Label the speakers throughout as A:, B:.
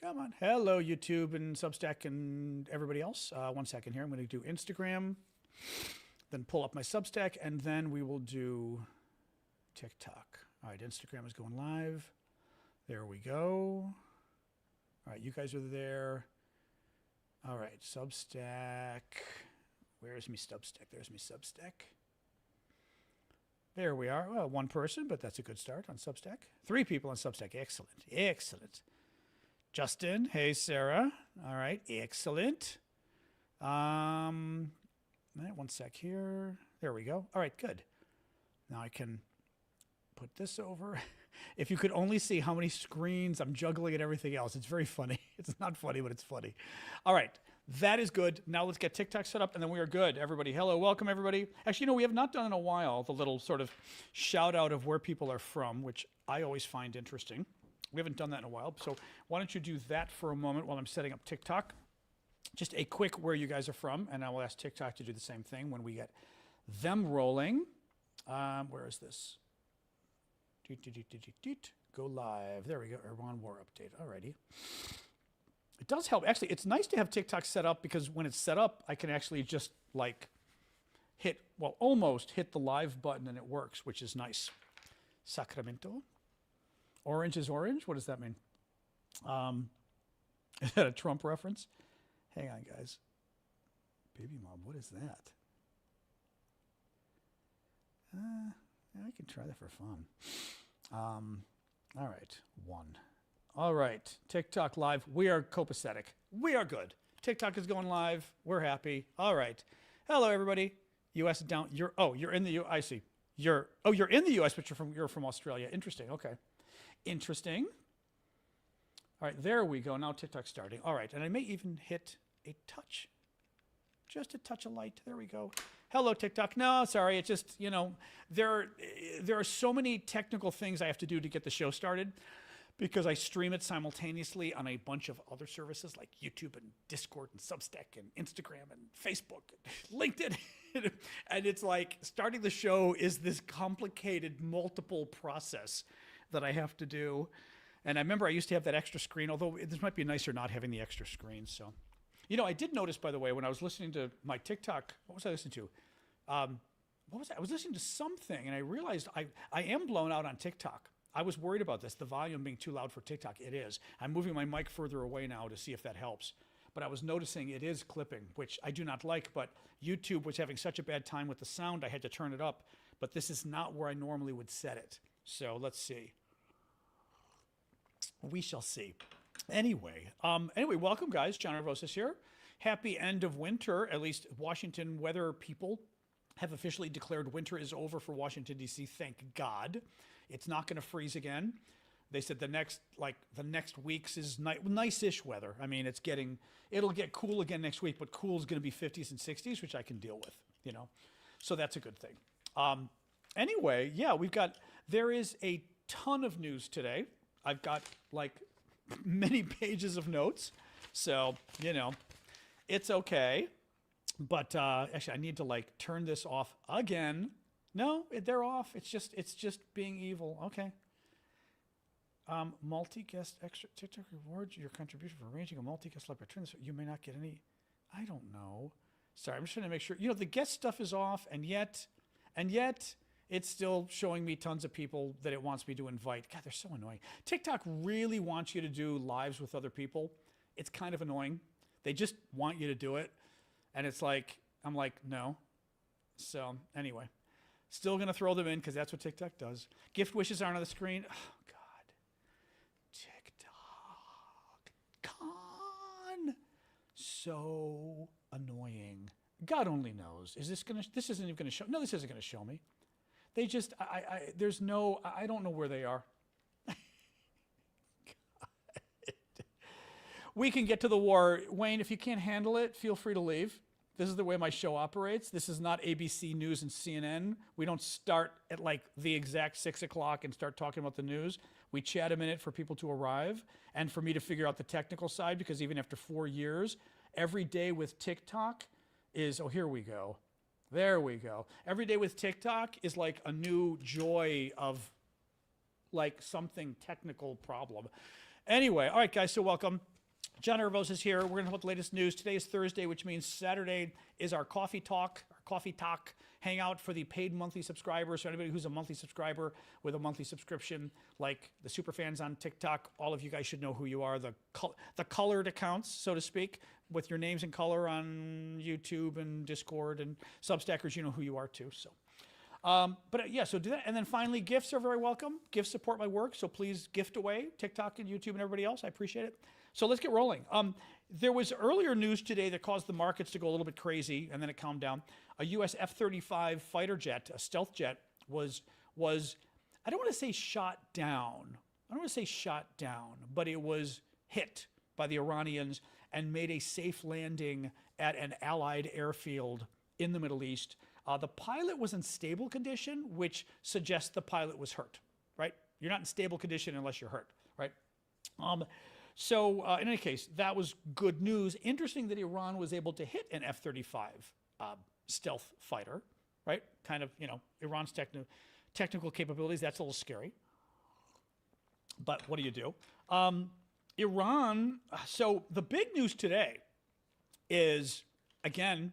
A: Come on. Hello, YouTube and Substack and everybody else. 1 second here. I'm going to do Instagram, then pull up my Substack, and then we will do TikTok. All right, Instagram is going live. There we go. All right, you guys are there. All right, Substack. Where's me Substack? There's me Substack. There we are. Well, one person, but that's a good start on Substack. 3 people on Substack. Excellent. Excellent. Justin. Hey, Sarah. All right. Excellent. All right, 1 sec here. There we go. All right, good. Now I can put this over. If you could only see how many screens I'm juggling and everything else, it's very funny. It's not funny, but it's funny. All right, that is good. Now let's get TikTok set up, and then we are good. Everybody, hello, welcome, everybody. Actually, we have not done in a while the little sort of shout out of where people are from, which I always find interesting. We haven't done that in a while, so why don't you do that for a moment while I'm setting up TikTok. Just a quick where you guys are from, and I will ask TikTok to do the same thing when we get them rolling. Where is this? Go live. There we go. Iran war update. Alrighty. It does help. Actually, it's nice to have TikTok set up because when it's set up, I can actually just like almost hit the live button and it works, which is nice. Sacramento. Orange is orange. What does that mean? Is that a Trump reference? Hang on, guys. Baby mom, what is that? I can try that for fun. All right, 1. All right, TikTok live. We are copacetic. We are good. TikTok is going live. We're happy. All right. Hello, everybody. U.S. down. You're in the U. I see. You're in the U.S., but you're from Australia. Interesting. Okay. Interesting. All right, there we go. Now TikTok's starting. All right, and I may even hit a touch. Just a touch of light. There we go. Hello, TikTok. No, sorry. It's just, there are so many technical things I have to do to get the show started because I stream it simultaneously on a bunch of other services like YouTube and Discord and Substack and Instagram and Facebook and LinkedIn. And it's like starting the show is this complicated multiple process that I have to do. And I remember I used to have that extra screen, although this might be nicer not having the extra screen. So. I did notice, by the way, when I was listening to my TikTok, what was I listening to? What was I? I was listening to something, and I realized I am blown out on TikTok. I was worried about this, the volume being too loud for TikTok. It is. I'm moving my mic further away now to see if that helps. But I was noticing it is clipping, which I do not like. But YouTube was having such a bad time with the sound, I had to turn it up. But this is not where I normally would set it. So let's see. We shall see. Anyway, welcome, guys. John Aravosis here. Happy end of winter. At least Washington weather people have officially declared winter is over for Washington, D.C. Thank God. It's not going to freeze again. They said the next weeks is nice-ish weather. I mean, it'll get cool again next week, but cool is going to be 50s and 60s, which I can deal with, So that's a good thing. Anyway, yeah, there is a ton of news today. I've got many pages of notes, so it's okay. But actually, I need to turn this off again. No, they're off. It's just being evil. Okay. Multi-guest extra TikTok rewards your contribution for arranging a multi-guest live. Turn this. You may not get any. I don't know. Sorry, I'm just trying to make sure. The guest stuff is off, and yet, it's still showing me tons of people that it wants me to invite. God, they're so annoying. TikTok really wants you to do lives with other people. It's kind of annoying. They just want you to do it. And it's I'm like, no. So anyway, still going to throw them in because that's what TikTok does. Gift wishes aren't on the screen. Oh, God. TikTok. Con. So annoying. God only knows. This isn't even going to show. No, this isn't going to show me. They just, I don't know where they are. We can get to the war. Wayne, if you can't handle it, feel free to leave. This is the way my show operates. This is not ABC News and CNN. We don't start at the exact 6 o'clock and start talking about the news. We chat a minute for people to arrive and for me to figure out the technical side because even after 4 years, every day with TikTok is, here we go. There we go. Every day with TikTok is a new joy of something technical problem. Anyway, all right, guys, so welcome. John Aravosis here. We're going to talk about the latest news. Today is Thursday, which means Saturday is our coffee talk hangout for the paid monthly subscribers. So anybody who's a monthly subscriber with a monthly subscription, like the super fans on TikTok, all of you guys should know who you are. The colored accounts, so to speak, with your names in color on YouTube and Discord and Substackers, you know who you are too. So. Yeah, so do that. And then finally, gifts are very welcome. Gifts support my work, so please gift away, TikTok and YouTube and everybody else. I appreciate it. So let's get rolling. There was earlier news today that caused the markets to go a little bit crazy, and then it calmed down. A U.S. F-35 fighter jet, a stealth jet, was I don't want to say shot down. But it was hit by the Iranians and made a safe landing at an allied airfield in the Middle East. The pilot was in stable condition, which suggests the pilot was hurt, right? You're not in stable condition unless you're hurt, right? In any case, that was good news. Interesting that Iran was able to hit an F-35 stealth fighter, right? Kind of, Iran's technical capabilities, that's a little scary. But what do you do? Iran, so the big news today is, again,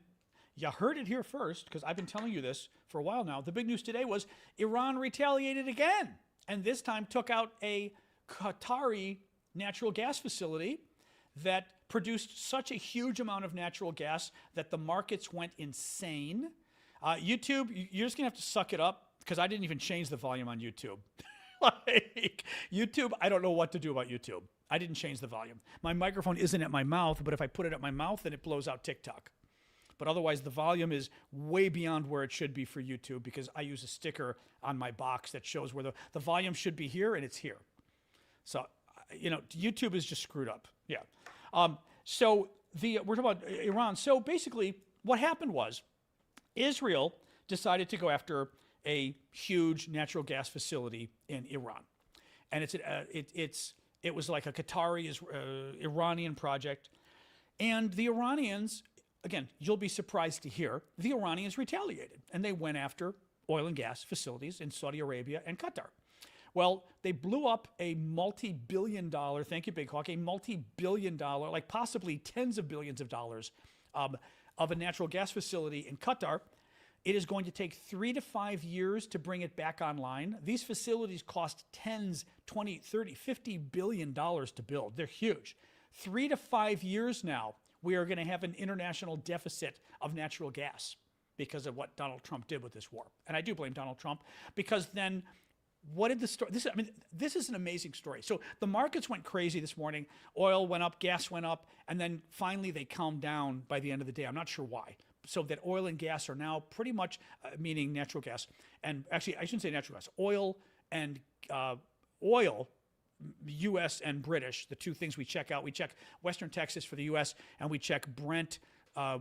A: you heard it here first, because I've been telling you this for a while now. The big news today was Iran retaliated again, and this time took out a Qatari natural gas facility that produced such a huge amount of natural gas that the markets went insane. YouTube, you're just going to have to suck it up, because I didn't even change the volume on YouTube. YouTube, I don't know what to do about YouTube. I didn't change the volume. My microphone isn't at my mouth, but if I put it at my mouth, then it blows out TikTok. But otherwise, the volume is way beyond where it should be for YouTube, because I use a sticker on my box that shows where the volume should be here, and it's here. So, YouTube is just screwed up. Yeah. We're talking about Iran. So basically, what happened was Israel decided to go after a huge natural gas facility in Iran. And it was like a Qatari Iranian project. And the Iranians, again, you'll be surprised to hear, the Iranians retaliated, and they went after oil and gas facilities in Saudi Arabia and Qatar. Well, they blew up a multi-billion-dollar, thank you, Big Hawk, a multi-billion-dollar, like possibly tens of billions of dollars of a natural gas facility in Qatar. It is going to take 3 to 5 years to bring it back online. These facilities cost tens, 20, 30, 50 billion dollars to build. They're huge. 3 to 5 years now, we are going to have an international deficit of natural gas because of what Donald Trump did with this war. And I do blame Donald Trump, because then what did the story? This is an amazing story. So the markets went crazy this morning. Oil went up, gas went up, and then finally they calmed down by the end of the day. I'm not sure why. So that oil and gas are now pretty much, meaning natural gas, and actually I shouldn't say natural gas, oil, U.S. and British, the two things we check out. We check Western Texas for the U.S., and we check Brent,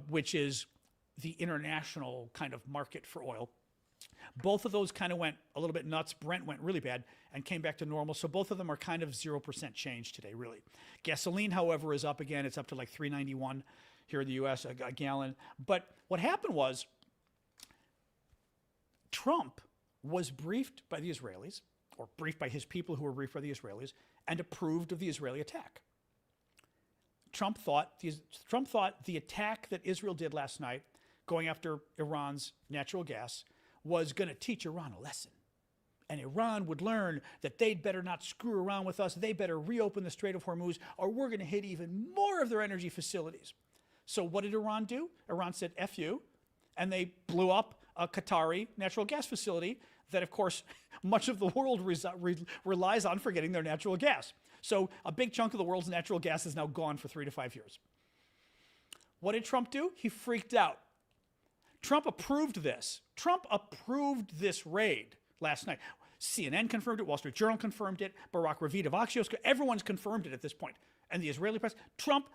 A: which is the international kind of market for oil. Both of those kind of went a little bit nuts. Brent went really bad and came back to normal. So both of them are kind of 0% change today, really. Gasoline, however, is up again. It's up to like $3.91 here in the U.S., a gallon. But what happened was Trump was briefed by the Israelis, or briefed by his people who were briefed by the Israelis, and approved of the Israeli attack. Trump thought the attack that Israel did last night, going after Iran's natural gas, was going to teach Iran a lesson. And Iran would learn that they'd better not screw around with us. They better reopen the Strait of Hormuz, or we're going to hit even more of their energy facilities. So what did Iran do? Iran said, F you, and they blew up a Qatari natural gas facility that, of course, much of the world relies on for getting their natural gas. So a big chunk of the world's natural gas is now gone for 3 to 5 years. What did Trump do? He freaked out. Trump approved this. Trump approved this raid last night. CNN confirmed it. Wall Street Journal confirmed it. Barack Ravid of Axios, everyone's confirmed it at this point. And the Israeli press, Trump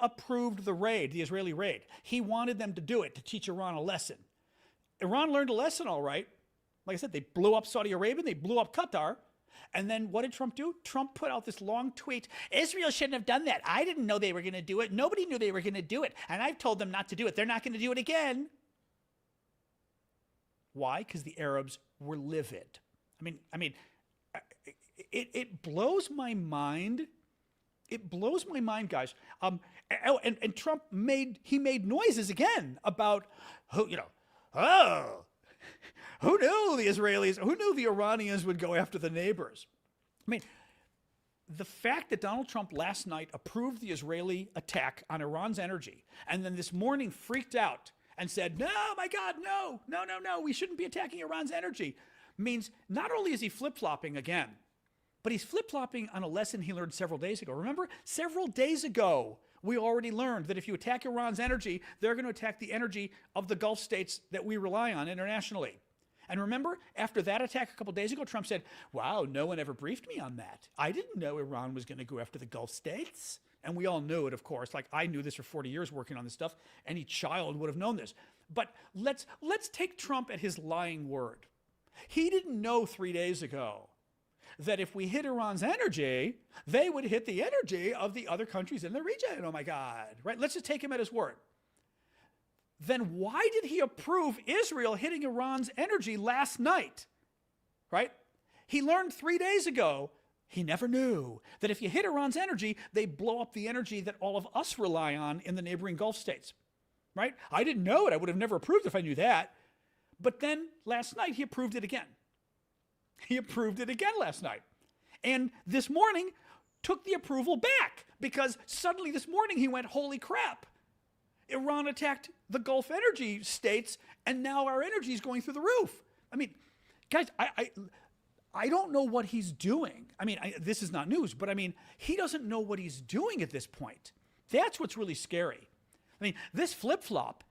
A: approved the raid, the Israeli raid. He wanted them to do it to teach Iran a lesson. Iran learned a lesson, all right. Like I said, they blew up Saudi Arabia, they blew up Qatar. And then what did Trump do? Trump put out this long tweet. Israel shouldn't have done that. I didn't know they were going to do it. Nobody knew they were going to do it. And I've told them not to do it. They're not going to do it again. Why? Because the Arabs were livid. It blows my mind. it blows my mind, guys. And Trump made noises again about who knew the Israelis, who knew the Iranians would go after the neighbors. I mean, the fact that Donald Trump last night approved the Israeli attack on Iran's energy, and then this morning freaked out and said, no, my God, no, we shouldn't be attacking Iran's energy, means not only is he flip-flopping again, but he's flip-flopping on a lesson he learned several days ago. Remember, several days ago, we already learned that if you attack Iran's energy, they're going to attack the energy of the Gulf states that we rely on internationally. And remember, after that attack a couple days ago, Trump said, wow, no one ever briefed me on that. I didn't know Iran was going to go after the Gulf states. And we all knew it, of course. Like, I knew this for 40 years working on this stuff. Any child would have known this. But let's take Trump at his lying word. He didn't know 3 days ago that if we hit Iran's energy, they would hit the energy of the other countries in the region. Oh my God, right? Let's just take him at his word. Then why did he approve Israel hitting Iran's energy last night, right? He learned 3 days ago, he never knew that if you hit Iran's energy, they blow up the energy that all of us rely on in the neighboring Gulf states, right? I didn't know it. I would have never approved if I knew that. But then last night, he approved it again. He approved it again last night. And this morning took the approval back because suddenly this morning he went, holy crap. Iran attacked the Gulf energy states, and now our energy is going through the roof. I mean, guys, I don't know what he's doing. I mean, this is not news, but I mean, he doesn't know what he's doing at this point. That's what's really scary. I mean, this flip-flop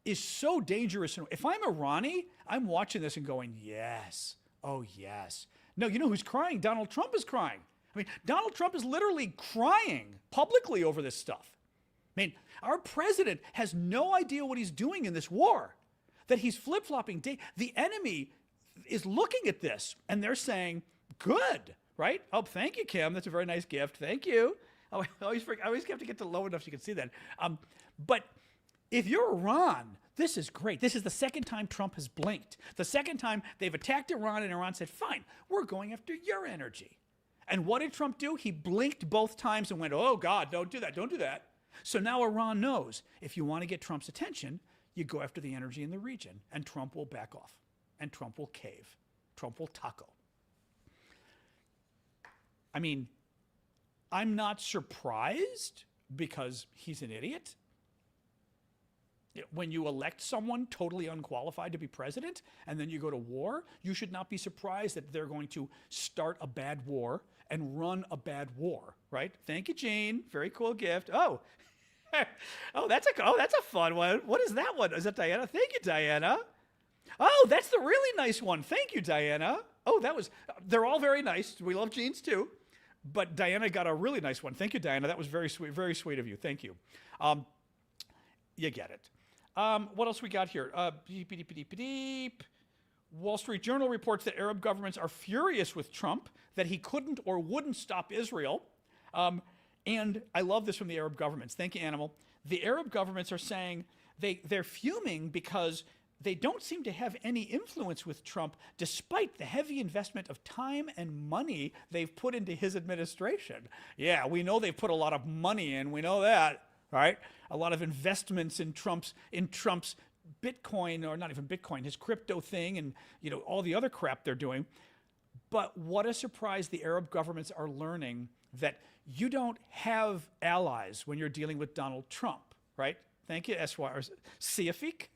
A: is so dangerous. If I'm Irani, I'm watching this and going, yes, oh yes. No, you know who's crying? Donald Trump is crying. I mean, Donald Trump is literally crying publicly over this stuff. I mean, our president has no idea what he's doing in this war, that he's flip-flopping. The enemy is looking at this, and they're saying, good, right? Oh, thank you, Kim. That's a very nice gift. Thank you. Oh, I always have to get to low enough so you can see that. But if you're Iran, this is great. This is the second time Trump has blinked. The second time they've attacked Iran, and Iran said, fine, we're going after your energy. And what did Trump do? He blinked both times and went, oh, God, don't do that, don't do that. So now Iran knows if you want to get Trump's attention, you go after the energy in the region, and Trump will back off, and Trump will cave. Trump will taco. I mean, I'm not surprised because he's an idiot. When you elect someone totally unqualified to be president and then you go to war, you should not be surprised that they're going to start a bad war and run a bad war, right? Thank you, Gene. Very cool gift. Oh, that's a fun one. What is that one? Is that Diana? Thank you, Diana. Oh, that's the really nice one. Thank you, Diana. Oh, they're all very nice. We love Gene's too. But Diana got a really nice one. Thank you, Diana. That was very sweet of you. Thank you. You get it. What else we got here? Wall Street Journal reports that Arab governments are furious with Trump that he couldn't or wouldn't stop Israel. And I love this from the Arab governments. Thank you, Animal. The Arab governments are saying they're fuming because they don't seem to have any influence with Trump despite the heavy investment of time and money they've put into his administration. Yeah, we know they've put a lot of money in. We know that, right? A lot of investments in Trump's Bitcoin, or not even Bitcoin, his crypto thing, and all the other crap they're doing. But what a surprise the Arab governments are learning that you don't have allies when you're dealing with Donald Trump, right? Thank you, Eswar. Siafik.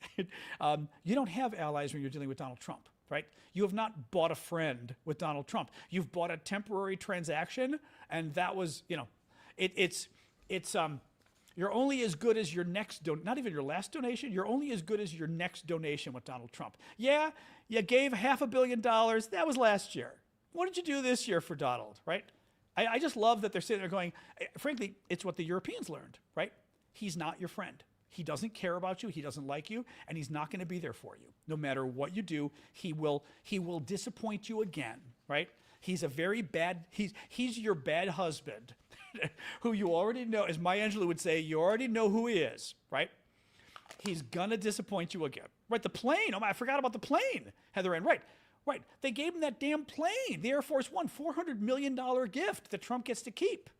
A: You don't have allies when you're dealing with Donald Trump, right? You have not bought a friend with Donald Trump. You've bought a temporary transaction, and that was, you're only as good as your next, not even your last donation, you're only as good as your next donation with Donald Trump. Yeah, you gave $500 million. That was last year. What did you do this year for Donald, right? I just love that they're sitting there going, frankly, it's what the Europeans learned, right? He's not your friend. He doesn't care about you. He doesn't like you, and he's not going to be there for you. No matter what you do, he will disappoint you again, right? He's a very bad, he's your bad husband, who you already know, as Maya Angelou would say, you already know who he is, right? He's going to disappoint you again. Right, the plane, I forgot about the plane, Heather Ann, right. They gave him that damn plane, the Air Force One, $400 million gift that Trump gets to keep.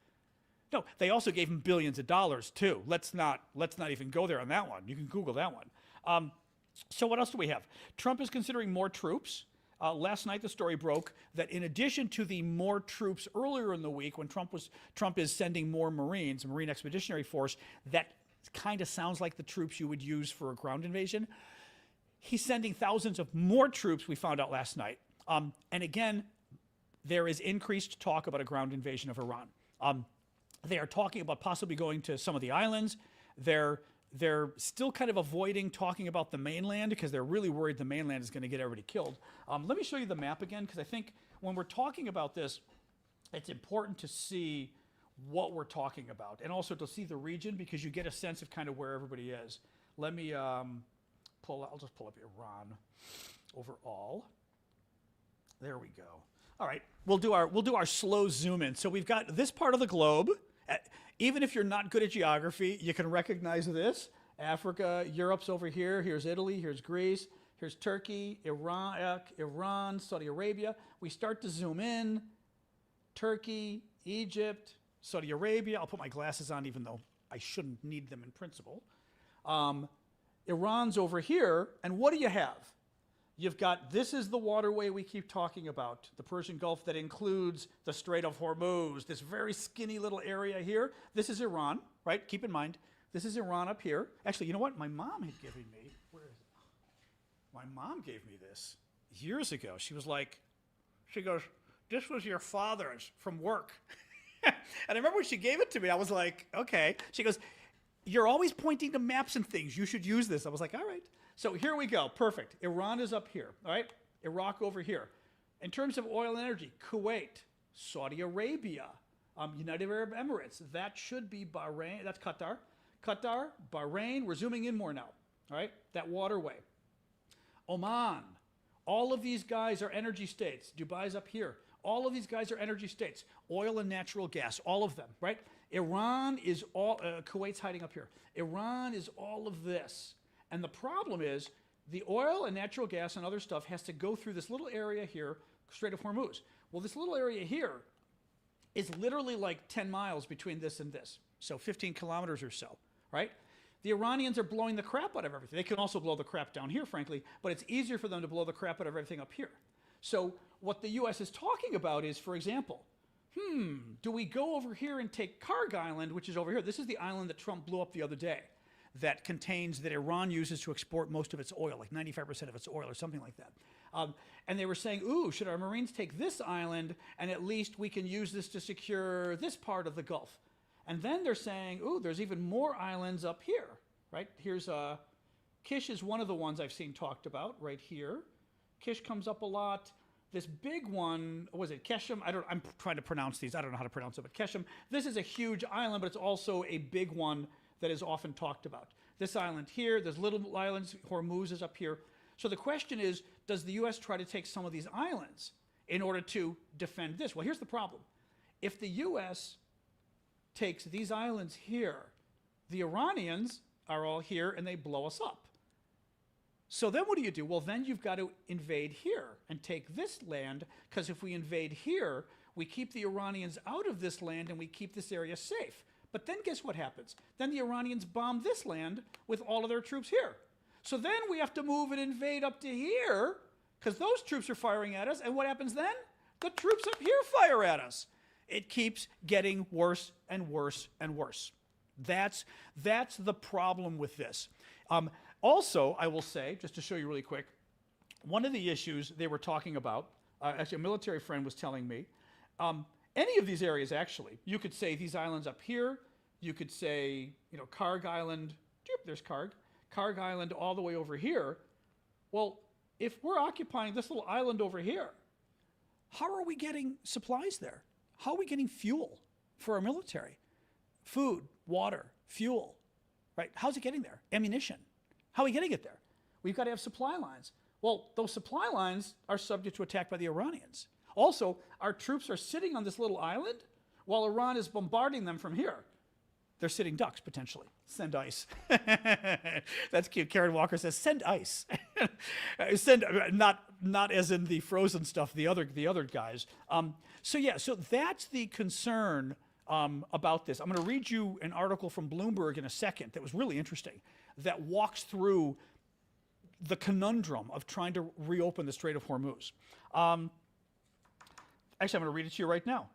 A: No, they also gave him billions of dollars too. Let's not even go there on that one. You can Google that one. So what else do we have? Trump is considering more troops. Last night the story broke that in addition to the more troops earlier in the week when Trump is sending more Marines, a Marine Expeditionary Force, that kind of sounds like the troops you would use for a ground invasion. He's sending thousands of more troops, we found out last night. And again, there is increased talk about a ground invasion of Iran. They are talking about possibly going to some of the islands. They're still kind of avoiding talking about the mainland because they're really worried the mainland is going to get everybody killed. Let me show you the map again, because I think when we're talking about this, it's important to see what we're talking about and also to see the region, because you get a sense of kind of where everybody is. Let me I'll just pull up Iran overall. There we go. All right, we'll do our slow zoom in. So we've got this part of the globe. Even if you're not good at geography, you can recognize this. Africa, Europe's over here. Here's Italy, here's Greece, here's Turkey, Iran, Saudi Arabia. We start to zoom in. Turkey, Egypt, Saudi Arabia. I'll put my glasses on even though I shouldn't need them in principle. Iran's over here, and what do you have? You've got, this is the waterway we keep talking about, the Persian Gulf that includes the Strait of Hormuz, this very skinny little area here. This is Iran, right? Keep in mind, this is Iran up here. Actually, you know what? My mom had given me, where is it? My mom gave me this years ago. She was like, she goes, this was your father's from work. And I remember when she gave it to me, I was like, okay. She goes, you're always pointing to maps and things. You should use this. I was like, all right. So here we go, perfect. Iran is up here, all right? Iraq over here. In terms of oil and energy, Kuwait, Saudi Arabia, United Arab Emirates, that should be Bahrain, that's Qatar. Qatar, Bahrain, we're zooming in more now, all right? That waterway. Oman, all of these guys are energy states. Dubai's up here. All of these guys are energy states. Oil and natural gas, all of them, right? Iran is all, Kuwait's hiding up here. Iran is all of this. And the problem is the oil and natural gas and other stuff has to go through this little area here, Strait of Hormuz. Well, this little area here is literally like 10 miles between this and this. So 15 kilometers or so, right? The Iranians are blowing the crap out of everything. They can also blow the crap down here, frankly, but it's easier for them to blow the crap out of everything up here. So what the U.S. is talking about is, for example, do we go over here and take Karg Island, which is over here? This is the island that Trump blew up the other day, that contains, that Iran uses to export most of its oil, like 95% of its oil or something like that. And they were saying, ooh, should our Marines take this island and at least we can use this to secure this part of the Gulf? And then they're saying, ooh, there's even more islands up here, right? Here's, Kish is one of the ones I've seen talked about right here. Kish comes up a lot. This big one, was it Keshem? I'm trying to pronounce these. I don't know how to pronounce it, but Keshem. This is a huge island, but it's also a big one that is often talked about. This island here, there's little islands, Hormuz is up here. So the question is, does the U.S. try to take some of these islands in order to defend this? Well, here's the problem. If the U.S. takes these islands here, the Iranians are all here and they blow us up. So then what do? Well, then you've got to invade here and take this land, because if we invade here, we keep the Iranians out of this land and we keep this area safe. But then guess what happens? Then the Iranians bomb this land with all of their troops here. So then we have to move and invade up to here because those troops are firing at us. And what happens then? The troops up here fire at us. It keeps getting worse and worse and worse. That's the problem with this. Also, I will say, just to show you really quick, one of the issues they were talking about, actually a military friend was telling me, any of these areas, actually, you could say these islands up here, you could say, Karg Island, there's Karg Island all the way over here. Well, if we're occupying this little island over here, how are we getting supplies there? How are we getting fuel for our military? Food, water, fuel, right? How's it getting there? Ammunition. How are we getting it there? We've got to have supply lines. Well, those supply lines are subject to attack by the Iranians. Also, our troops are sitting on this little island while Iran is bombarding them from here. They're sitting ducks, potentially. Send ice. That's cute. Karen Walker says, send ice. Send, not as in the frozen stuff, the other guys. So that's the concern about this. I'm going to read you an article from Bloomberg in a second that was really interesting, that walks through the conundrum of trying to reopen the Strait of Hormuz. Actually, I'm going to read it to you right now.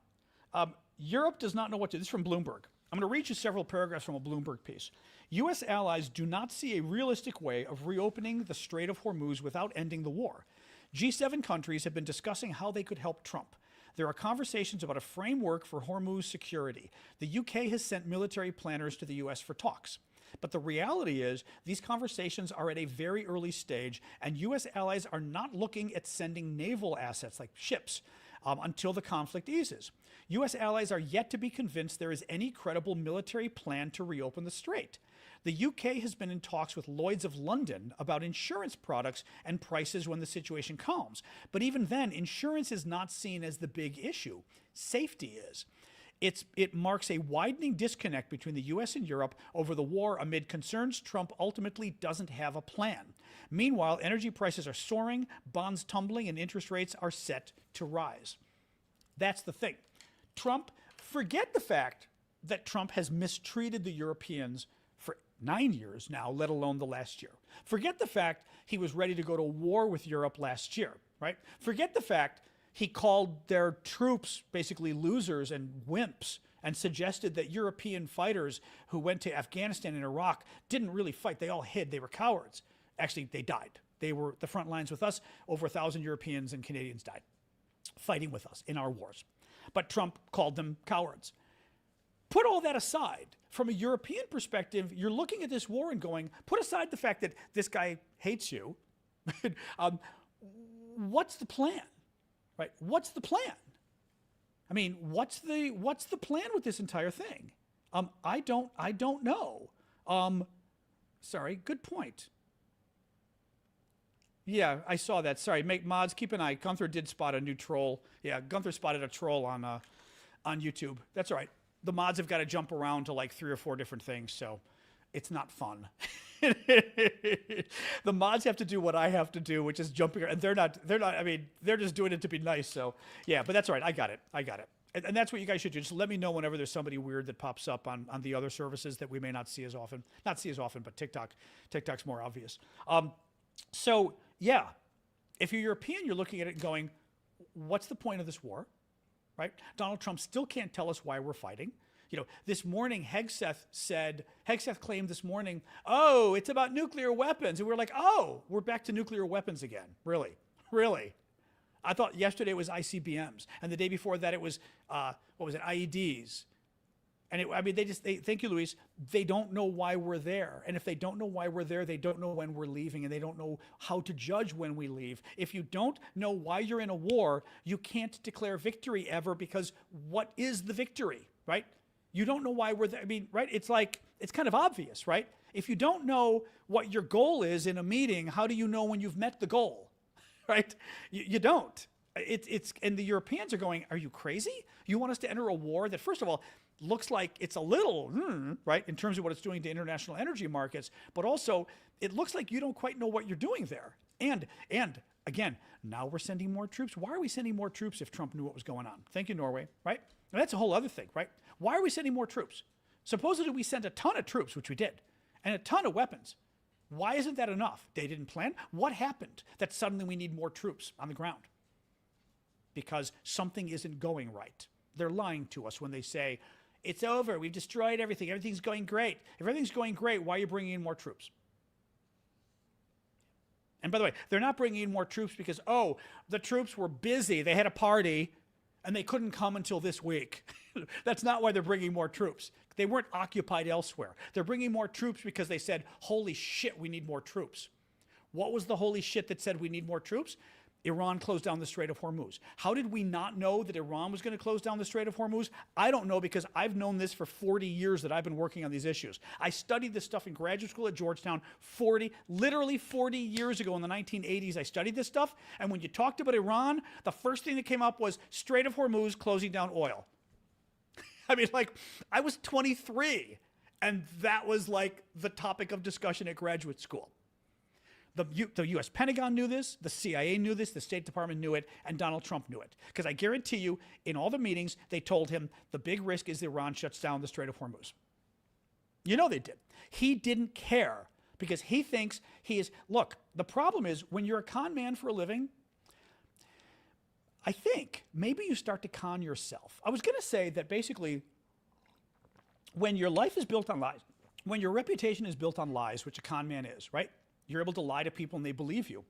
A: Europe does not know what to do. This is from Bloomberg. I'm going to read you several paragraphs from a Bloomberg piece. U.S. allies do not see a realistic way of reopening the Strait of Hormuz without ending the war. G7 countries have been discussing how they could help Trump. There are conversations about a framework for Hormuz security. The UK has sent military planners to the U.S. for talks. But the reality is these conversations are at a very early stage, and U.S. allies are not looking at sending naval assets like ships until the conflict eases. U.S. allies are yet to be convinced there is any credible military plan to reopen the strait. The UK has been in talks with Lloyd's of London about insurance products and prices when the situation calms. But even then, insurance is not seen as the big issue. Safety is. It marks a widening disconnect between the U.S. and Europe over the war amid concerns Trump ultimately doesn't have a plan. Meanwhile, energy prices are soaring, bonds tumbling, and interest rates are set to rise. That's the thing. Forget the fact that Trump has mistreated the Europeans for 9 years now, let alone the last year. Forget the fact he was ready to go to war with Europe last year, right? Forget the fact he called their troops basically losers and wimps and suggested that European fighters who went to Afghanistan and Iraq didn't really fight. They all hid. They were cowards. Actually, they died. They were the front lines with us. Over 1,000 Europeans and Canadians died fighting with us in our wars. But Trump called them cowards. Put all that aside. From a European perspective, you're looking at this war and going, put aside the fact that this guy hates you. What's the plan? Right? What's the plan? I mean, what's the plan with this entire thing? I don't know. Sorry, good point. Yeah, I saw that. Sorry, make mods, keep an eye. Gunther did spot a new troll. Yeah, Gunther spotted a troll on YouTube. That's all right. The mods have got to jump around to like 3 or 4 different things, so it's not fun. The mods have to do what I have to do, which is jumping around. And they're not, I mean, they're just doing it to be nice. So yeah, but that's all right. I got it. And that's what you guys should do. Just let me know whenever there's somebody weird that pops up on the other services that we may not see as often. Not see as often, but TikTok's more obvious. So yeah, if you're European, you're looking at it and going, what's the point of this war? Right? Donald Trump still can't tell us why we're fighting. You know, this morning, Hegseth claimed this morning, oh, it's about nuclear weapons. And we're like, oh, we're back to nuclear weapons again. Really? Really? I thought yesterday it was ICBMs. And the day before that it was, IEDs. And thank you, Luis. They don't know why we're there. And if they don't know why we're there, they don't know when we're leaving, and they don't know how to judge when we leave. If you don't know why you're in a war, you can't declare victory ever, because what is the victory, right? You don't know why we're there. I mean, right? It's like, it's kind of obvious, right? If you don't know what your goal is in a meeting, how do you know when you've met the goal, right? You don't. And the Europeans are going, are you crazy? You want us to enter a war that, first of all, looks like it's a little, right, in terms of what it's doing to international energy markets, but also it looks like you don't quite know what you're doing there. And again, now we're sending more troops. Why are we sending more troops if Trump knew what was going on? Thank you, Norway, right? And that's a whole other thing, right? Why are we sending more troops? Supposedly we sent a ton of troops, which we did, and a ton of weapons. Why isn't that enough? They didn't plan. What happened that suddenly we need more troops on the ground? Because something isn't going right. They're lying to us when they say, it's over, we've destroyed everything, everything's going great. If everything's going great, why are you bringing in more troops? And by the way, they're not bringing in more troops because, oh, the troops were busy, they had a party, and they couldn't come until this week. That's not why they're bringing more troops. They weren't occupied elsewhere. They're bringing more troops because they said, holy shit, we need more troops. What was the holy shit that said we need more troops? Iran closed down the Strait of Hormuz. How did we not know that Iran was going to close down the Strait of Hormuz? I don't know, because I've known this for 40 years that I've been working on these issues. I studied this stuff in graduate school at Georgetown literally 40 years ago in the 1980s. I studied this stuff, and when you talked about Iran, the first thing that came up was Strait of Hormuz closing down oil. I mean, like, I was 23, and that was like the topic of discussion at graduate school. The U.S. Pentagon knew this, the CIA knew this, the State Department knew it, and Donald Trump knew it. Because I guarantee you, in all the meetings, they told him the big risk is Iran shuts down the Strait of Hormuz. You know they did. He didn't care because he thinks he is. Look, the problem is when you're a con man for a living, I think maybe you start to con yourself. I was going to say that basically when your life is built on lies, when your reputation is built on lies, which a con man is, right? You're able to lie to people and they believe you.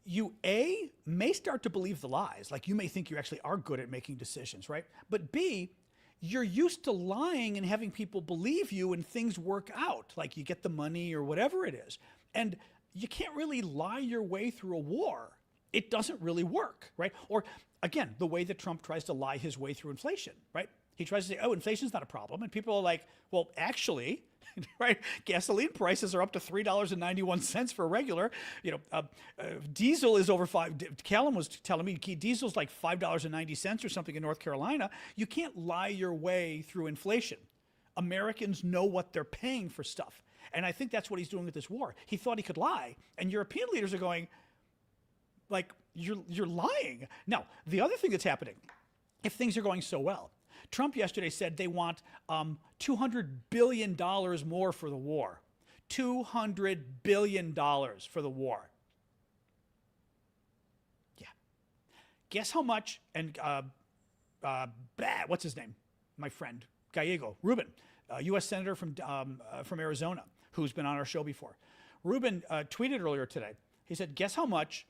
A: You, A, may start to believe the lies. Like you may think you actually are good at making decisions, right? But B, you're used to lying and having people believe you and things work out. Like you get the money or whatever it is. And you can't really lie your way through a war. It doesn't really work, right? Or again, the way that Trump tries to lie his way through inflation, right? He tries to say, oh, inflation's not a problem. And people are like, well, actually, right? Gasoline prices are up to $3.91 for regular. You know, diesel is over $5. Callum was telling me diesel's like $5.90 or something in North Carolina. You can't lie your way through inflation. Americans know what they're paying for stuff. And I think that's what he's doing with this war. He thought he could lie. And European leaders are going, like, you're lying. Now, the other thing that's happening, if things are going so well, Trump yesterday said they want $200 billion more for the war. $200 billion for the war. Yeah. Guess how much, and what's his name? My friend, Gallego, Ruben, U.S. Senator from Arizona, who's been on our show before. Ruben tweeted earlier today. He said, guess how much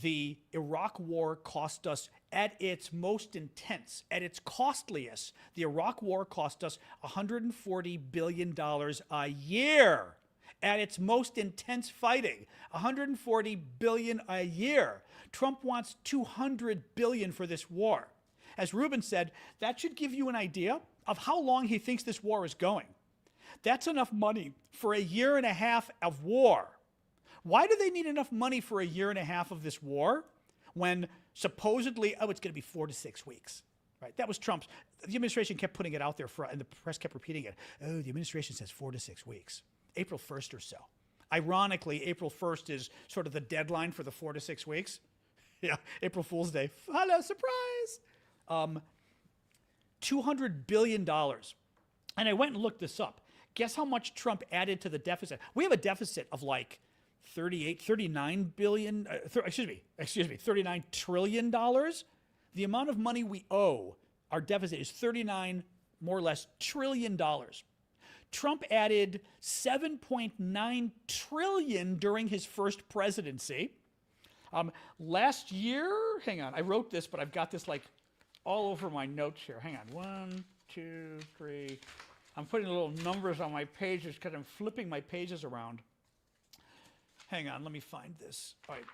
A: the Iraq war cost us at its most intense, at its costliest. The Iraq war cost us $140 billion a year at its most intense fighting. $140 billion a year. Trump wants $200 billion for this war. As Ruben said, that should give you an idea of how long he thinks this war is going. That's enough money for a year and a half of war. Why do they need enough money for a year and a half of this war when supposedly, oh, it's going to be 4 to 6 weeks, right? That was Trump's. The administration kept putting it out there, and the press kept repeating it. Oh, the administration says 4 to 6 weeks, April 1st or so. Ironically, April 1st is sort of the deadline for the 4 to 6 weeks. Yeah, April Fool's Day. Hello, surprise. $200 billion. And I went and looked this up. Guess how much Trump added to the deficit? We have a deficit of like 39 billion, $39 trillion. The amount of money we owe, our deficit is 39, more or less, trillion dollars. Trump added 7.9 trillion during his first presidency. Last year, hang on, I wrote this, but I've got this like all over my notes here. Hang on, 1, 2, 3. I'm putting little numbers on my pages because I'm flipping my pages around. Hang on, let me find this. All right,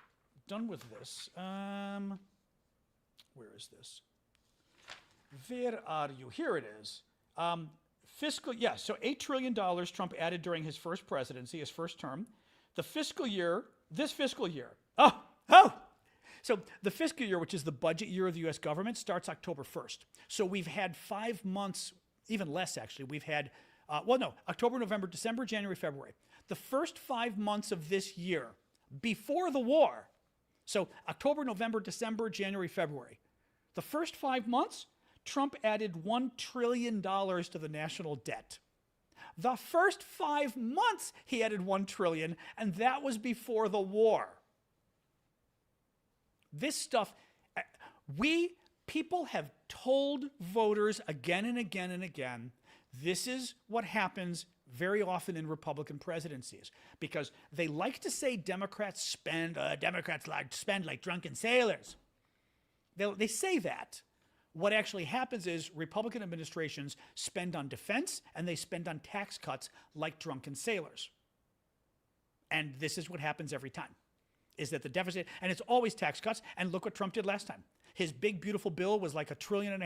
A: done with this. Where is this? Where are you? Here it is. So $8 trillion Trump added during his first presidency, his first term. The fiscal year, this fiscal year. So the fiscal year, which is the budget year of the U.S. government, starts October 1st. So we've had 5 months, even less actually. We've had, October, November, December, January, February. The first 5 months of this year, before the war, so October, November, December, January, February, the first 5 months, Trump added $1 trillion to the national debt. The first 5 months, he added $1 trillion, and that was before the war. This stuff, people have told voters again and again and again, this is what happens very often in Republican presidencies, because they like to say Democrats spend like drunken sailors. They say that. What actually happens is Republican administrations spend on defense and they spend on tax cuts like drunken sailors. And this is what happens every time, is that the deficit, and it's always tax cuts, and look what Trump did last time. His big, beautiful bill was like $1.5 trillion.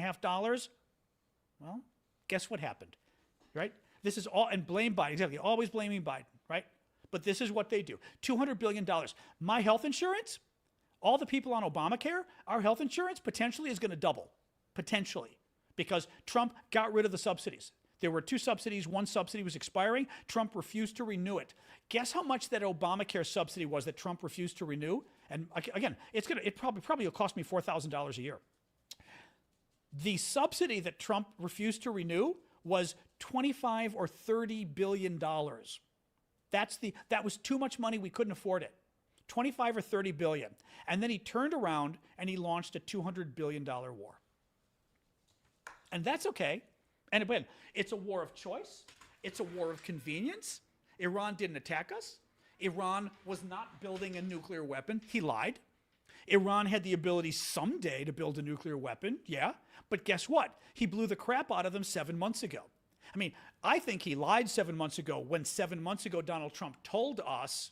A: Well, guess what happened, right? This is all, and blame Biden, exactly, always blaming Biden, right? But this is what they do. $200 billion. My health insurance, all the people on Obamacare, our health insurance potentially is going to double, potentially, because Trump got rid of the subsidies. There were 2 subsidies. One subsidy was expiring. Trump refused to renew it. Guess how much that Obamacare subsidy was that Trump refused to renew? And again, it probably will cost me $4,000 a year. The subsidy that Trump refused to renew was $25 or $30 billion. That was too much money. We couldn't afford it. 25 or 30 billion. And then he turned around and he launched a $200 billion war. And that's okay. And again, it's a war of choice. It's a war of convenience. Iran didn't attack us. Iran was not building a nuclear weapon. He lied. Iran had the ability someday to build a nuclear weapon, yeah. But guess what? He blew the crap out of them 7 months ago. I mean, I think he lied 7 months ago when 7 months ago Donald Trump told us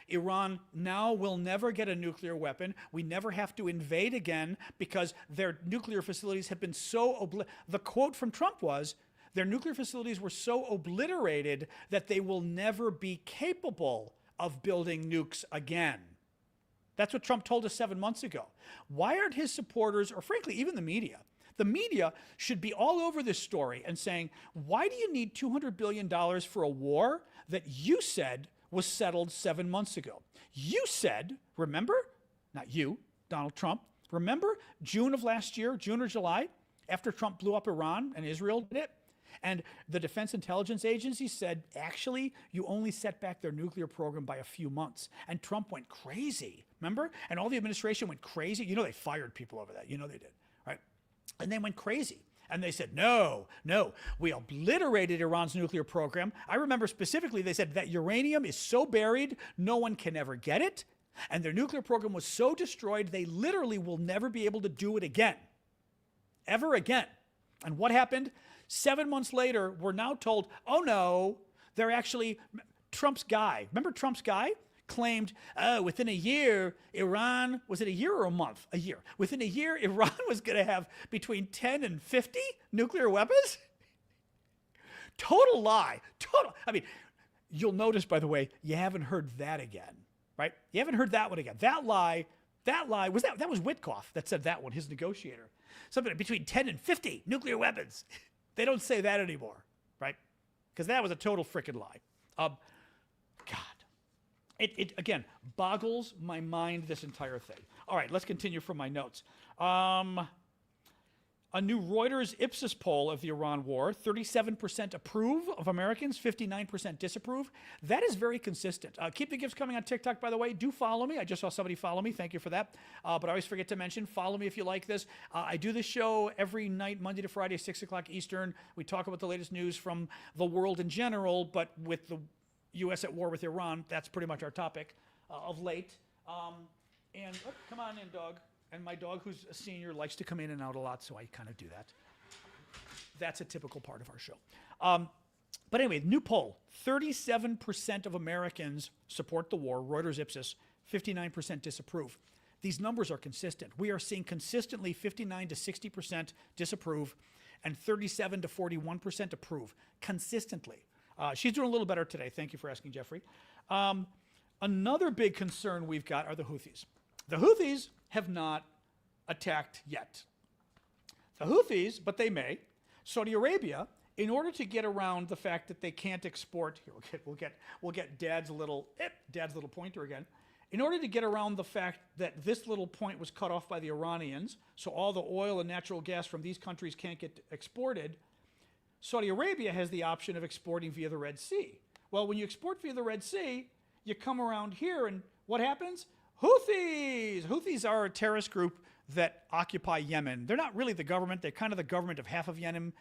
A: Iran now will never get a nuclear weapon. We never have to invade again because their nuclear facilities have been so the quote from Trump was, their nuclear facilities were so obliterated that they will never be capable of building nukes again. That's what Trump told us 7 months ago. Why aren't his supporters, or frankly, even the media should be all over this story and saying, why do you need $200 billion for a war that you said was settled 7 months ago? You said, remember? Not you, Donald Trump. Remember June of last year, June or July, after Trump blew up Iran and Israel did it? And the Defense Intelligence Agency said, actually, you only set back their nuclear program by a few months. And Trump went crazy, remember? And all the administration went crazy. You know they fired people over that. You know they did, right? And they went crazy. And they said, no, we obliterated Iran's nuclear program. I remember specifically they said that uranium is so buried, no one can ever get it. And their nuclear program was so destroyed, they literally will never be able to do it again. Ever again. And what happened? 7 months later, we're now told, oh no, they're actually, Trump's guy, remember Trump's guy? Claimed within a year, Iran, was it a year or a month? A year. Within a year, Iran was going to have between 10 and 50 nuclear weapons? Total lie. Total. I mean, you'll notice, by the way, you haven't heard that again, right? You haven't heard that one again. That lie, that was Witkoff that said that one, his negotiator. Something between 10 and 50 nuclear weapons. They don't say that anymore, right? Because that was a total frickin' lie. God. It again boggles my mind, this entire thing. All right, let's continue from my notes. A new Reuters Ipsos poll of the Iran war, 37% approve of Americans, 59% disapprove. That is very consistent. Keep the gifts coming on TikTok, by the way. Do follow me. I just saw somebody follow me. Thank you for that. But I always forget to mention, follow me if you like this. I do this show every night, Monday to Friday, 6 o'clock Eastern. We talk about the latest news from the world in general, but with the U.S. at war with Iran, that's pretty much our topic of late. Come on in, dog. And my dog, who's a senior, likes to come in and out a lot, so I kind of do that. That's a typical part of our show. But anyway, new poll. 37% of Americans support the war, Reuters Ipsos, 59% disapprove. These numbers are consistent. We are seeing consistently 59 to 60% disapprove and 37 to 41% approve, consistently. She's doing a little better today. Thank you for asking, Jeffrey. Another big concern we've got are the Houthis. The Houthis have not attacked yet. The Houthis, but they may. Saudi Arabia, in order to get around the fact that they can't export, here we'll get Dad's little pointer again. In order to get around the fact that this little point was cut off by the Iranians, so all the oil and natural gas from these countries can't get exported, Saudi Arabia has the option of exporting via the Red Sea. Well, when you export via the Red Sea, you come around here and what happens? Houthis! Houthis are a terrorist group that occupy Yemen. They're not really the government. They're kind of the government of half of Yemen,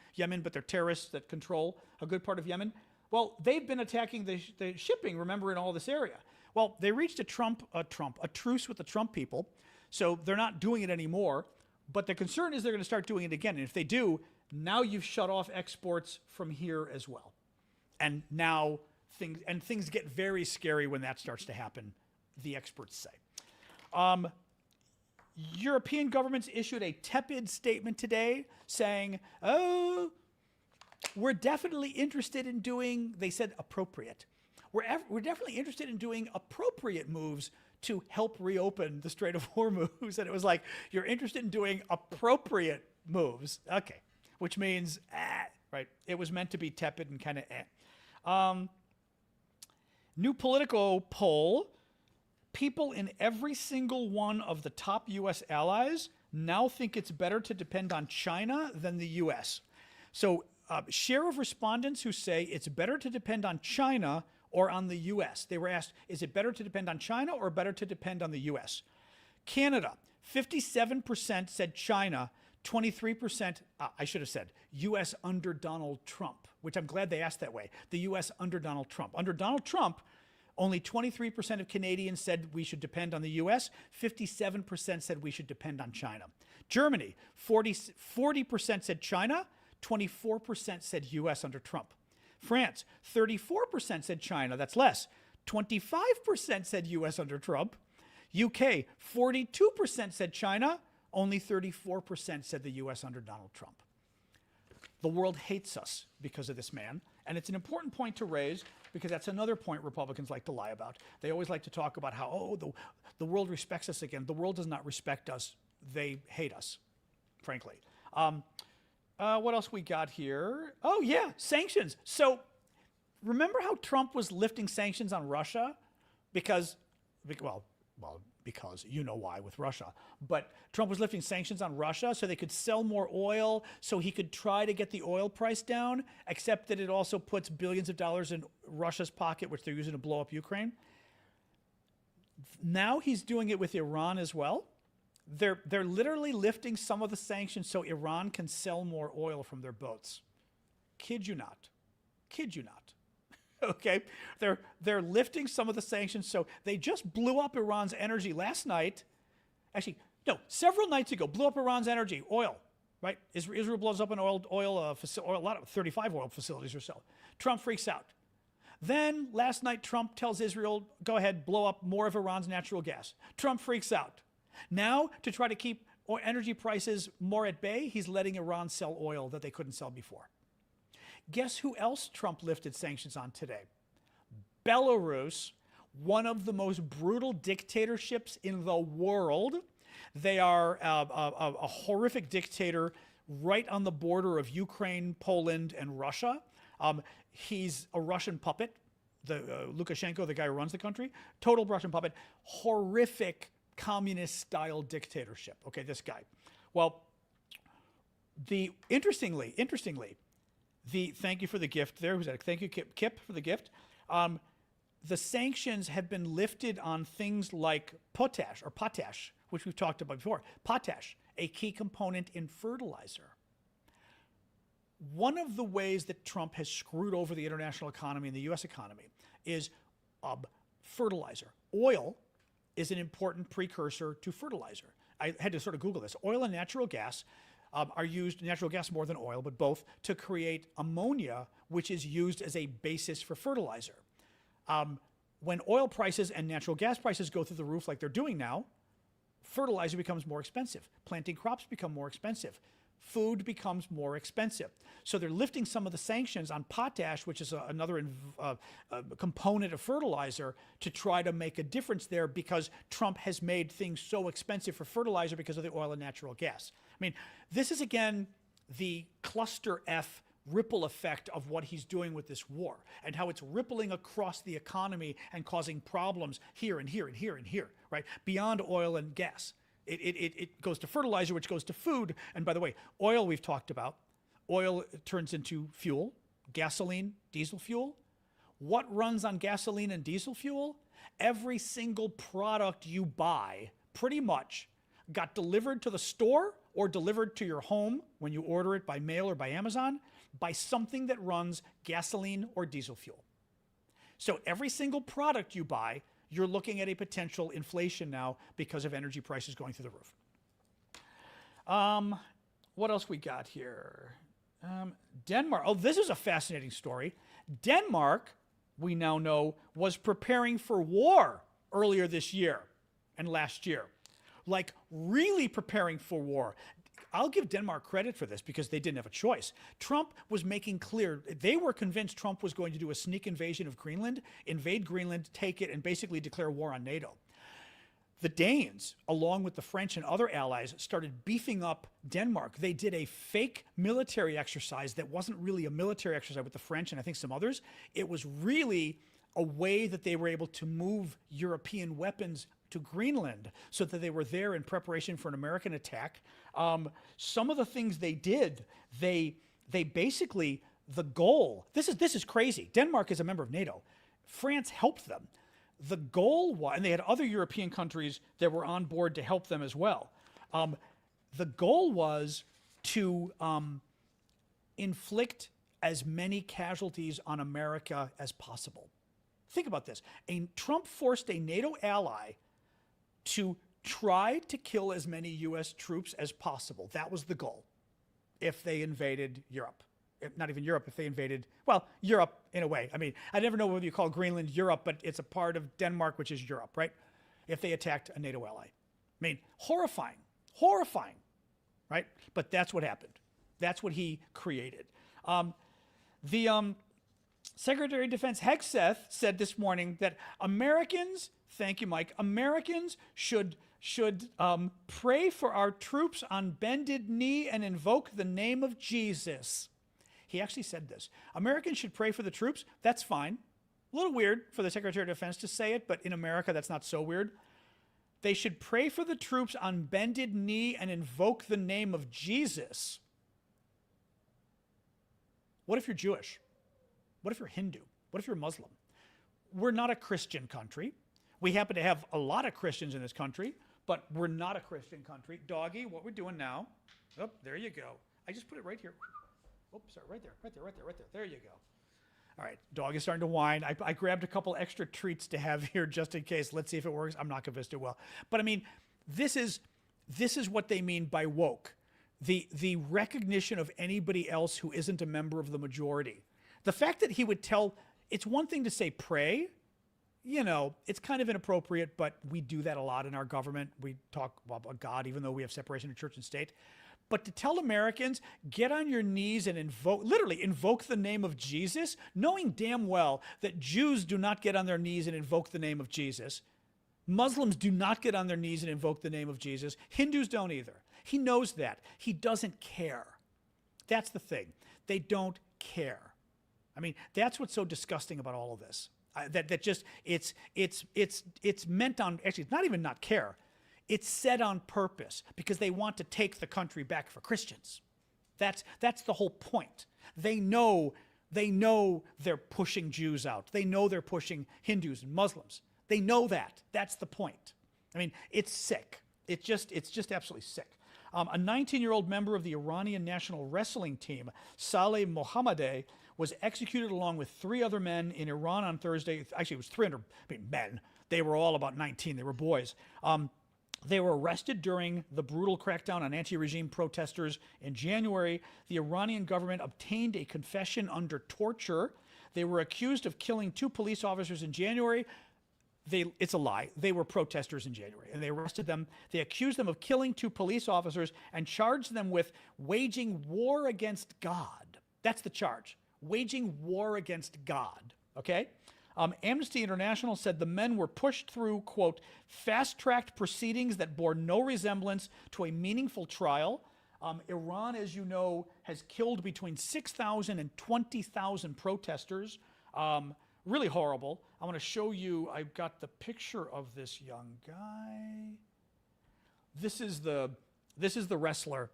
A: but they're terrorists that control a good part of Yemen. Well, they've been attacking the shipping, remember, in all this area. Well, they reached a truce with the Trump people, so they're not doing it anymore. But the concern is they're going to start doing it again. And if they do, now you've shut off exports from here as well. And now things get very scary when that starts to happen, the experts say. European governments issued a tepid statement today saying, oh, we're definitely interested in doing, they said appropriate. We're definitely interested in doing appropriate moves to help reopen the Strait of Hormuz. And it was like, you're interested in doing appropriate moves. Okay. Which means right? It was meant to be tepid and kind of New Politico poll, people in every single one of the top U.S. allies now think it's better to depend on China than the U.S. So share of respondents who say it's better to depend on China or on the U.S. They were asked, is it better to depend on China or better to depend on the U.S.? Canada, 57% said China, 23%, I should have said, U.S. under Donald Trump, which I'm glad they asked that way. The U.S. under Donald Trump. Under Donald Trump, only 23% of Canadians said we should depend on the U.S., 57% said we should depend on China. Germany, 40% said China, 24% said U.S. under Trump. France, 34% said China, that's less. 25% said U.S. under Trump. UK, 42% said China, only 34% said the U.S. under Donald Trump. The world hates us because of this man, and it's an important point to raise because that's another point Republicans like to lie about. They always like to talk about how, oh, the world respects us again. The world does not respect us. They hate us, frankly. What else we got here? Oh, yeah, sanctions. So remember how Trump was lifting sanctions on Russia? Because you know why with Russia. But Trump was lifting sanctions on Russia so they could sell more oil, so he could try to get the oil price down, except that it also puts billions of dollars in Russia's pocket, which they're using to blow up Ukraine. Now he's doing it with Iran as well. They're literally lifting some of the sanctions so Iran can sell more oil from their boats. Kid you not. Kid you not. Okay, they're lifting some of the sanctions, so they just blew up Iran's energy last night. Actually, no, several nights ago, blew up Iran's energy, oil, right? Israel blows up an oil a lot of 35 oil facilities or so. Trump freaks out. Then last night, Trump tells Israel, go ahead, blow up more of Iran's natural gas. Trump freaks out. Now, to try to keep energy prices more at bay, he's letting Iran sell oil that they couldn't sell before. Guess who else Trump lifted sanctions on today? Belarus, one of the most brutal dictatorships in the world. They are a horrific dictator right on the border of Ukraine, Poland, and Russia. He's a Russian puppet, Lukashenko, the guy who runs the country, total Russian puppet, horrific communist-style dictatorship. Okay, this guy. Well, interestingly, thank you for the gift there. Who's that? Thank you, Kip, for the gift. The sanctions have been lifted on things like potash, which we've talked about before. Potash, a key component in fertilizer. One of the ways that Trump has screwed over the international economy and the U.S. economy is fertilizer. Oil is an important precursor to fertilizer. I had to sort of Google this. Oil and natural gas are used, natural gas more than oil, but both, to create ammonia, which is used as a basis for fertilizer. When oil prices and natural gas prices go through the roof like they're doing now, fertilizer becomes more expensive. Planting crops become more expensive. Food becomes more expensive. So they're lifting some of the sanctions on potash, which is another component of fertilizer, to try to make a difference there because Trump has made things so expensive for fertilizer because of the oil and natural gas. I mean, this is, again, the cluster F ripple effect of what he's doing with this war and how it's rippling across the economy and causing problems here and here and here and here, right? Beyond oil and gas. It goes to fertilizer, which goes to food. And by the way, oil we've talked about. Oil turns into fuel, gasoline, diesel fuel. What runs on gasoline and diesel fuel? Every single product you buy, pretty much, got delivered to the store or delivered to your home when you order it by mail or by Amazon by something that runs gasoline or diesel fuel. So every single product you buy, you're looking at a potential inflation now because of energy prices going through the roof. What else we got here? Denmark. Oh, this is a fascinating story. Denmark, we now know, was preparing for war earlier this year and last year. Like, really preparing for war. I'll give Denmark credit for this because they didn't have a choice. Trump was making clear, they were convinced Trump was going to do a sneak invasion of Greenland, invade Greenland, take it, and basically declare war on NATO. the Danes, along with the French and other allies, started beefing up Denmark. They did a fake military exercise that wasn't really a military exercise with the French and I think some others. It was really a way that they were able to move European weapons to Greenland so that they were there in preparation for an American attack. Some of the things they did, they basically, the goal, this is crazy. Denmark is a member of NATO. France helped them. The goal was, and they had other European countries that were on board to help them as well. The goal was to inflict as many casualties on America as possible. Think about this. Trump forced a NATO ally to try to kill as many U.S. troops as possible. That was the goal if they invaded Europe. Not even Europe, if they invaded, well, Europe in a way. I mean, I never know whether you call Greenland Europe, but it's a part of Denmark, which is Europe, right? If they attacked a NATO ally. I mean, horrifying, right? But that's what happened. That's what he created. Secretary of Defense Hegseth said this morning that Americans, thank you, Mike, Americans should pray for our troops on bended knee and invoke the name of Jesus. He actually said this. Americans should pray for the troops. That's fine. A little weird for the Secretary of Defense to say it, but in America, that's not so weird. They should pray for the troops on bended knee and invoke the name of Jesus. What if you're Jewish? What if you're Hindu? What if you're Muslim? We're not a Christian country. We happen to have a lot of Christians in this country, but we're not a Christian country. Doggy, what we're doing now, oh, there you go. I just put it right here. Oops, sorry, right there. There you go. All right, dog is starting to whine. I grabbed a couple extra treats to have here just in case. Let's see if it works. I'm not convinced it will. But I mean, this is what they mean by woke. The recognition of anybody else who isn't a member of the majority. The fact that he would tell, it's one thing to say pray, you know, it's kind of inappropriate, but we do that a lot in our government. We talk about God, even though we have separation of church and state. But to tell Americans, get on your knees and literally invoke the name of Jesus, knowing damn well that Jews do not get on their knees and invoke the name of Jesus. Muslims do not get on their knees and invoke the name of Jesus. Hindus don't either. He knows that. He doesn't care. That's the thing. They don't care. I mean, that's what's so disgusting about all of this. It's meant on, actually, it's not even not care. It's said on purpose because they want to take the country back for Christians. That's the whole point. They know they're pushing Jews out. They know they're pushing Hindus and Muslims. They know that. That's the point. I mean, it's sick. It's just absolutely sick. A 19-year-old member of the Iranian national wrestling team, Saleh Mohammadi, was executed along with 3 other men in Iran on Thursday. Actually, it was 300 men. They were all about 19. They were boys. They were arrested during the brutal crackdown on anti-regime protesters in January. The Iranian government obtained a confession under torture. They were accused of killing 2 police officers in January. It's a lie. They were protesters in January, and they arrested them. They accused them of killing 2 police officers and charged them with waging war against God. That's the charge. Waging war against God, okay? Amnesty International said the men were pushed through, quote, fast-tracked proceedings that bore no resemblance to a meaningful trial. Iran, as you know, has killed between 6,000 and 20,000 protesters. Really horrible. I want to show you, I've got the picture of this young guy. This is the wrestler.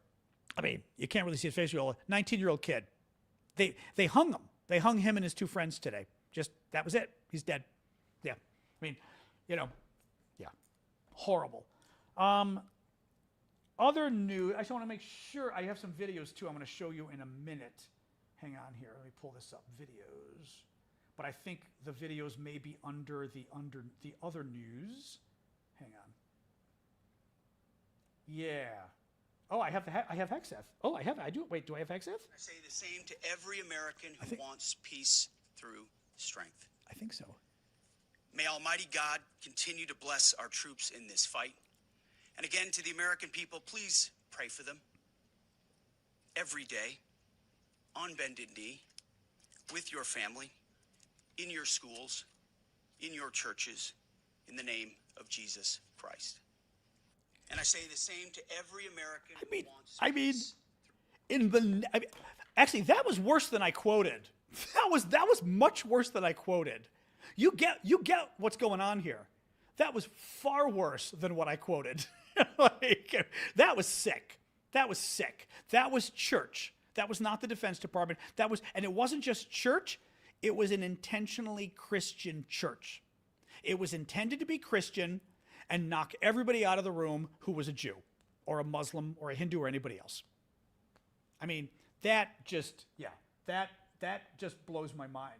A: I mean, you can't really see his face, 19-year-old kid. They hung him. They hung him and his 2 friends today. Just, that was it. He's dead. Yeah. I mean, you know, yeah. Horrible. Other news, I just want to make sure, I have some videos too I'm going to show you in a minute. Hang on here. Let me pull this up. Videos. But I think the videos may be under the other news. Hang on. Yeah. Oh, I have Hegseth. Oh, I do. Wait, do I have Hegseth?
B: I say the same to every American who wants peace through strength.
A: I think so.
B: May Almighty God continue to bless our troops in this fight. And again, to the American people, please pray for them every day, on bended knee, with your family, in your schools, in your churches, in the name of Jesus Christ. And I say the same to every American who wants peace.
A: Actually, that was worse than I quoted. That was much worse than I quoted. You get what's going on here. That was far worse than what I quoted. That was sick. That was sick. That was church. That was not the Defense Department. And it wasn't just church. It was an intentionally Christian church. It was intended to be Christian and knock everybody out of the room who was a Jew or a Muslim or a Hindu or anybody else. I mean, that just blows my mind.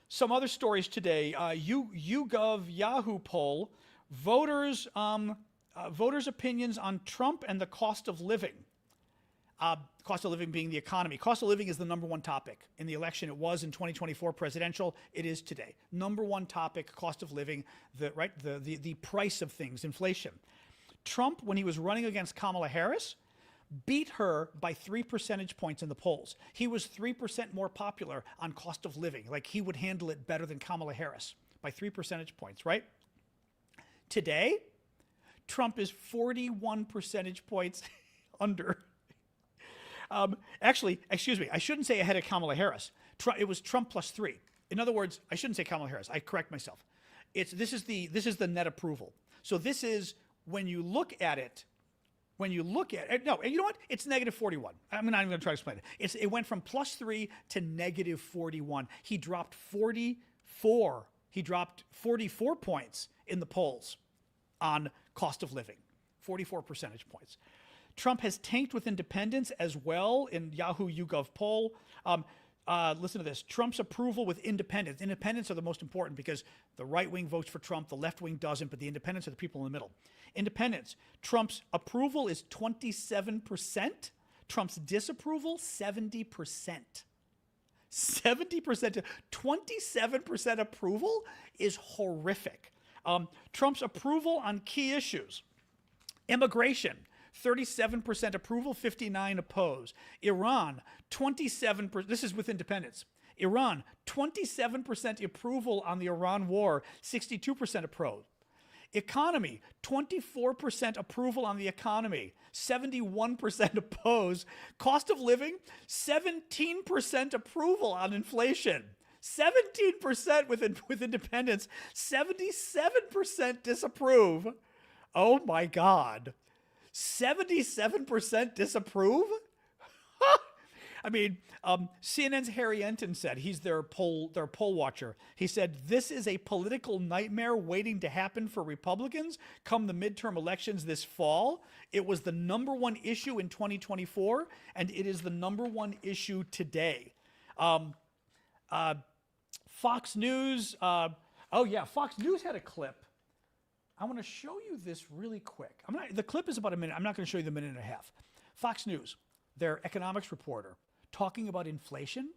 A: Some other stories today. YouGov Yahoo poll, voters' opinions on Trump and the cost of living. Cost of living being the economy. Cost of living is the number one topic in the election. It was in 2024 presidential. It is today. Number one topic, cost of living, the price of things, inflation. Trump, when he was running against Kamala Harris, beat her by 3 percentage points in the polls. He was 3% more popular on cost of living. Like, he would handle it better than Kamala Harris by 3 percentage points, right? Today, Trump is 41 percentage points under. Actually, excuse me, I shouldn't say ahead of Kamala Harris. It was Trump plus 3. In other words, I shouldn't say Kamala Harris. I correct myself. This is the net approval. So this is when you look at it. No, you know what? It's negative 41. I'm not even going to try to explain it. It went from plus 3 to negative 41. He dropped 44. He dropped 44 points in the polls on cost of living. 44 percentage points. Trump has tanked with independents as well in Yahoo YouGov poll. Listen to this. Trump's approval with independents. Independents are the most important because the right wing votes for Trump, the left wing doesn't, but the independents are the people in the middle. Independents. Trump's approval is 27%. Trump's disapproval, 70%. 70%. 27% approval is horrific. Trump's approval on key issues. Immigration. 37% approval, 59% oppose. Iran, 27%. This is with independents. Iran, 27% approval on the Iran war, 62% approve. Economy, 24% approval on the economy, 71% oppose. Cost of living, 17% approval on inflation. 17% with independents, 77% disapprove. Oh my God. 77% disapprove? I mean, CNN's Harry Enton said, he's their poll watcher. He said, this is a political nightmare waiting to happen for Republicans come the midterm elections this fall. It was the number one issue in 2024, and it is the number one issue today. Fox News, Fox News had a clip. I want to show you this really quick. The clip is about a minute. I'm not going to show you the minute and a half. Fox News, their economics reporter, talking about inflation.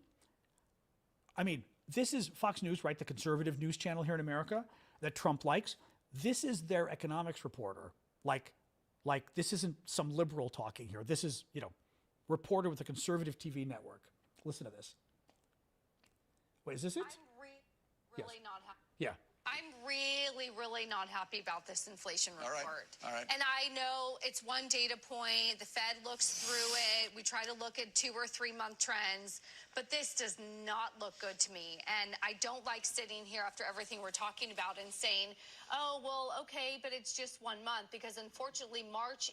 A: I mean, this is Fox News, right? The conservative news channel here in America that Trump likes. This is their economics reporter. Like this isn't some liberal talking here. This is, reporter with a conservative TV network. Listen to this. Wait, is this it?
C: I'm really not happy.
A: Yeah.
C: I'm really not happy about this inflation report.
B: All right.
C: And I know it's one data point. The Fed looks through it. We try to look at 2 or 3 month trends, but this does not look good to me. And I don't like sitting here after everything we're talking about and saying, oh, well, okay, but it's just 1 month, because unfortunately March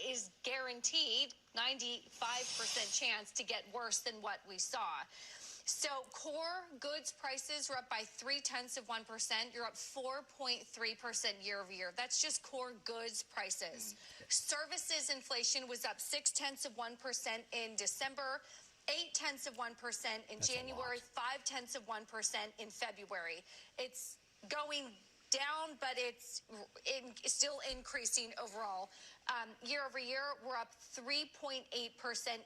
C: is guaranteed 95% chance to get worse than what we saw. So core goods prices are up by 0.3%. You're up 4.3% year over year. That's just core goods prices. Services inflation was up 0.6% in December, 0.8% in January, 0.5% in February. It's going down, but it's still increasing overall. Year over year, we're up 3.8%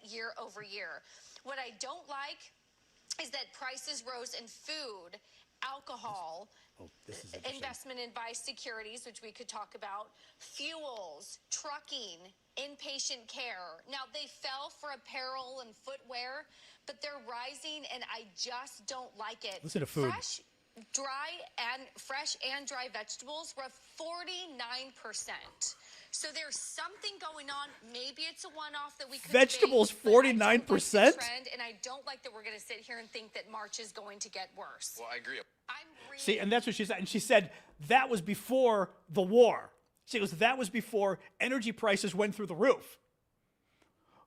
C: year over year. What I don't like is that prices rose in food, alcohol, investment in buy securities, which we could talk about, fuels, trucking, inpatient care. Now, they fell for apparel and footwear, but they're rising, and I just don't like it.
A: Listen to food.
C: fresh and dry vegetables were up 49%. So there's something going on. Maybe it's a one-off that we could
A: Vegetables,
C: debate, but I don't
A: 49%?
C: like the trend, and I don't like that we're going to sit here and think that March is going to get worse.
D: Well, I agree.
A: See, and that's what she said. And she said that was before the war. She goes, that was before energy prices went through the roof.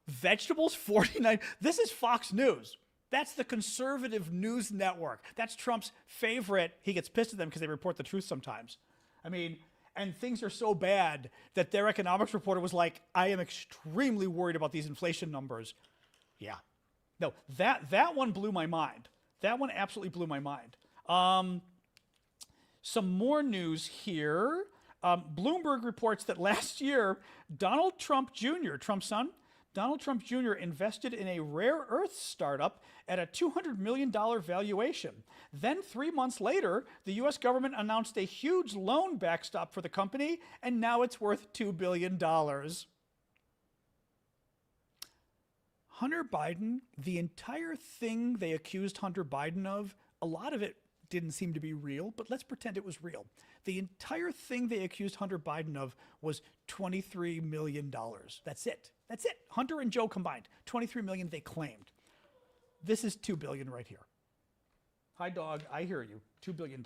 A: Vegetables, 49. This is Fox News. That's the conservative news network. That's Trump's favorite. He gets pissed at them because they report the truth sometimes. I mean, and things are so bad that their economics reporter was like, I am extremely worried about these inflation numbers. Yeah. No, that one blew my mind. That one absolutely blew my mind. Some more news here. Bloomberg reports that last year, Donald Trump Jr., Trump's son, Donald Trump Jr. invested in a rare earth startup at a $200 million valuation. Then 3 months later, the U.S. government announced a huge loan backstop for the company, and now it's worth $2 billion. Hunter Biden, the entire thing they accused Hunter Biden of, a lot of it didn't seem to be real, but let's pretend it was real. The entire thing they accused Hunter Biden of was $23 million. That's it. That's it. Hunter and Joe combined, $23 million they claimed. This is $2 billion right here. Hi, dog. I hear you. $2 billion.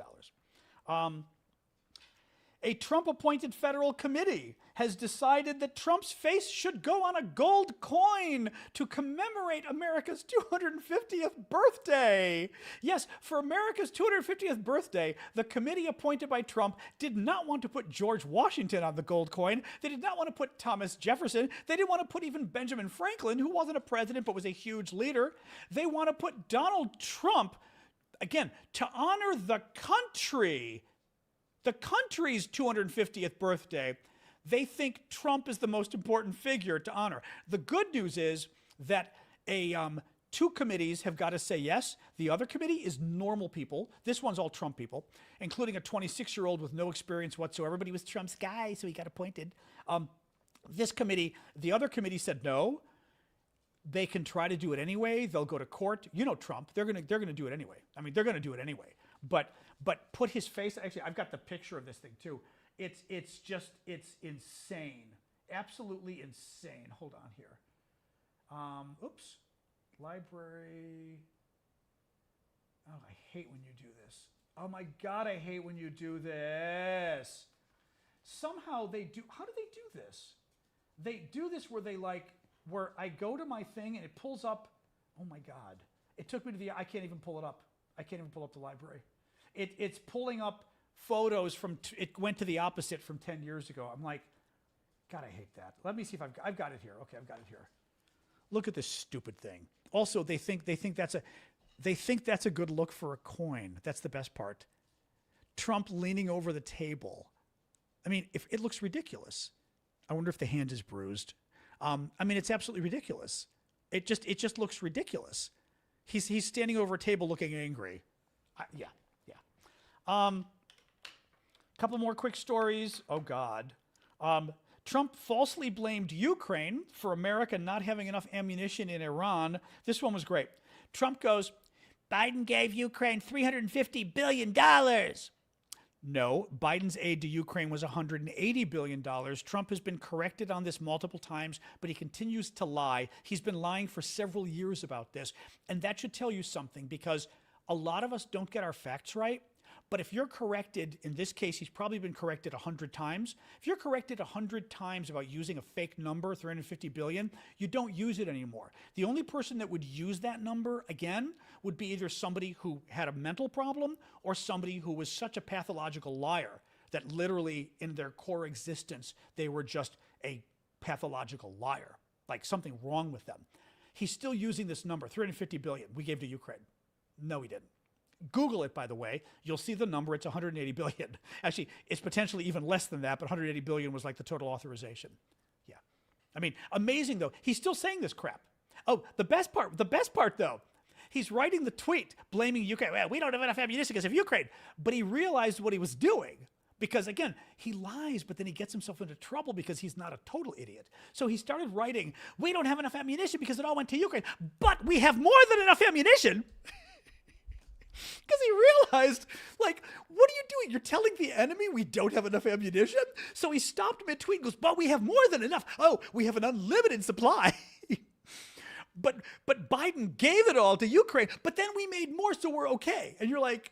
A: A Trump-appointed federal committee has decided that Trump's face should go on a gold coin to commemorate America's 250th birthday. Yes, for America's 250th birthday, the committee appointed by Trump did not want to put George Washington on the gold coin. They did not want to put Thomas Jefferson. They didn't want to put even Benjamin Franklin, who wasn't a president but was a huge leader. They want to put Donald Trump, again, to honor the country. The country's 250th birthday, they think Trump is the most important figure to honor. The good news is that two committees have got to say yes. The other committee is normal people. This one's all Trump people, including a 26-year-old with no experience whatsoever, but he was Trump's guy, so he got appointed. The other committee said no. They can try to do it anyway. They'll go to court. You know Trump. They're gonna do it anyway. I mean, they're gonna do it anyway. But put his face. Actually, I've got the picture of this thing too. It's insane. Absolutely insane. Hold on here. Oops. Library. Oh, I hate when you do this. Oh my God, I hate when you do this. Somehow they do. How do they do this? They do this where I go to my thing and it pulls up. Oh my God. It took me to I can't even pull it up. I can't even pull up the library. It's pulling up photos from, it went to the opposite from 10 years ago. I'm like, God, I hate that. Let me see if I've got it here. Okay, I've got it here. Look at this stupid thing. Also, they think that's a good look for a coin. That's the best part. Trump leaning over the table. I mean, if it looks ridiculous. I wonder if the hand is bruised. I mean, it's absolutely ridiculous. It just looks ridiculous. He's standing over a table looking angry. Yeah. Couple more quick stories. Oh, God. Trump falsely blamed Ukraine for America not having enough ammunition in Iran. This one was great. Trump goes, Biden gave Ukraine $350 billion. No, Biden's aid to Ukraine was $180 billion. Trump has been corrected on this multiple times, but he continues to lie. He's been lying for several years about this. And that should tell you something, because a lot of us don't get our facts right. But if you're corrected, in this case, he's probably been corrected 100 times. If you're corrected 100 times about using a fake number, 350 billion, you don't use it anymore. The only person that would use that number again would be either somebody who had a mental problem or somebody who was such a pathological liar that literally in their core existence, they were just a pathological liar, like something wrong with them. He's still using this number, 350 billion we gave to Ukraine. No, he didn't. Google it, by the way. You'll see the number. It's 180 billion. Actually, it's potentially even less than that, but 180 billion was like the total authorization. Yeah. I mean, amazing, though. He's still saying this crap. Oh, the best part, though, he's writing the tweet blaming Ukraine. Well, we don't have enough ammunition because of Ukraine. But he realized what he was doing. Because, again, he lies, but then he gets himself into trouble because he's not a total idiot. So he started writing, we don't have enough ammunition because it all went to Ukraine. But we have more than enough ammunition. Because he realized, like, what are you doing? You're telling the enemy we don't have enough ammunition? So he stopped mid-tweet and goes, but we have more than enough. Oh, we have an unlimited supply. But Biden gave it all to Ukraine, but then we made more, so we're okay. And you're like,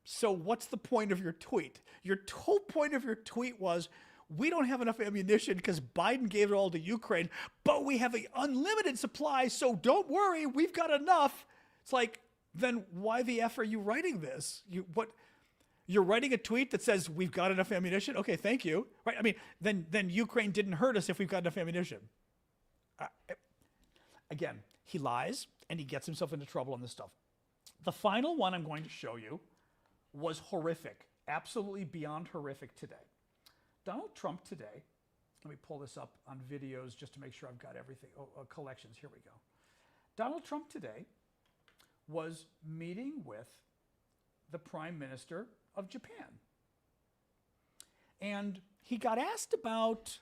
A: so what's the point of your tweet? Your whole point of your tweet was, we don't have enough ammunition because Biden gave it all to Ukraine, but we have an unlimited supply, so don't worry, we've got enough. It's like, then why the F are you writing this? You're writing a tweet that says we've got enough ammunition? Okay, thank you. Right? I mean, then Ukraine didn't hurt us if we've got enough ammunition. Again, he lies and he gets himself into trouble on this stuff. The final one I'm going to show you was horrific, absolutely beyond horrific today. Donald Trump today, let me pull this up on videos just to make sure I've got everything. Collections, here we go. Donald Trump today was meeting with the Prime Minister of Japan. And he got asked about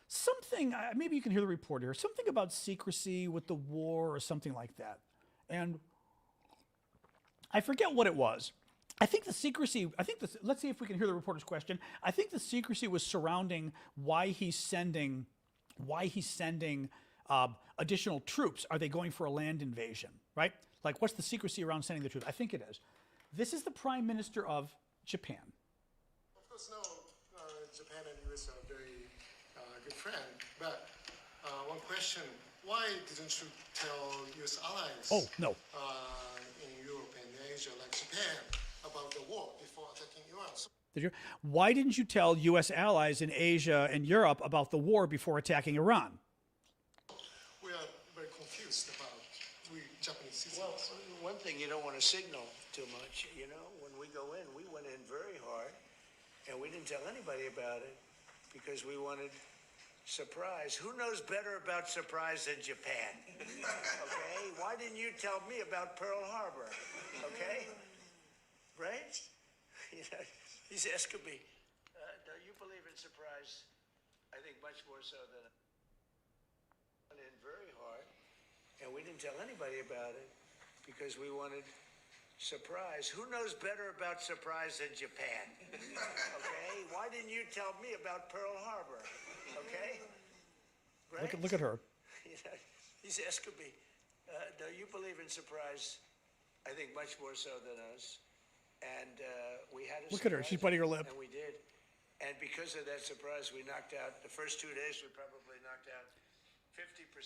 A: something, maybe you can hear the report here, something about secrecy with the war or something like that. And I forget what it was. I think the secrecy, let's see if we can hear the reporter's question. I think the secrecy was surrounding why he's sending additional troops. Are they going for a land invasion, right? Like, what's the secrecy around sending the troops? I think it is. This is the Prime Minister of Japan.
D: Of course, now Japan and US are very good friends. But one question: why didn't you tell US allies?
A: No.
D: In Europe and Asia, like Japan, about the war before attacking Iran?
A: Did you? Why didn't you tell U.S. allies in Asia and Europe about the war before attacking Iran?
D: We are very confused about we Japanese citizens.
E: Well, one thing you don't want to signal too much. You know, when we go in, we went in very hard, and we didn't tell anybody about it because we wanted surprise. Who knows better about surprise than Japan? Okay? Why didn't you tell me about Pearl Harbor? Okay? Right? You know, he's asking me, do you believe in surprise? I think much more so than went in very hard, and we didn't tell anybody about it because we wanted surprise. Who knows better about surprise than Japan? Okay? Why didn't you tell me about Pearl Harbor? Okay? Right?
A: Look at her.
E: You know, he's asking me, do you believe in surprise? I think much more so than us. And we had a
A: Look at her. She's biting her lip.
E: And we did. And because of that surprise, we knocked out, the first 2 days, we probably knocked out 50%.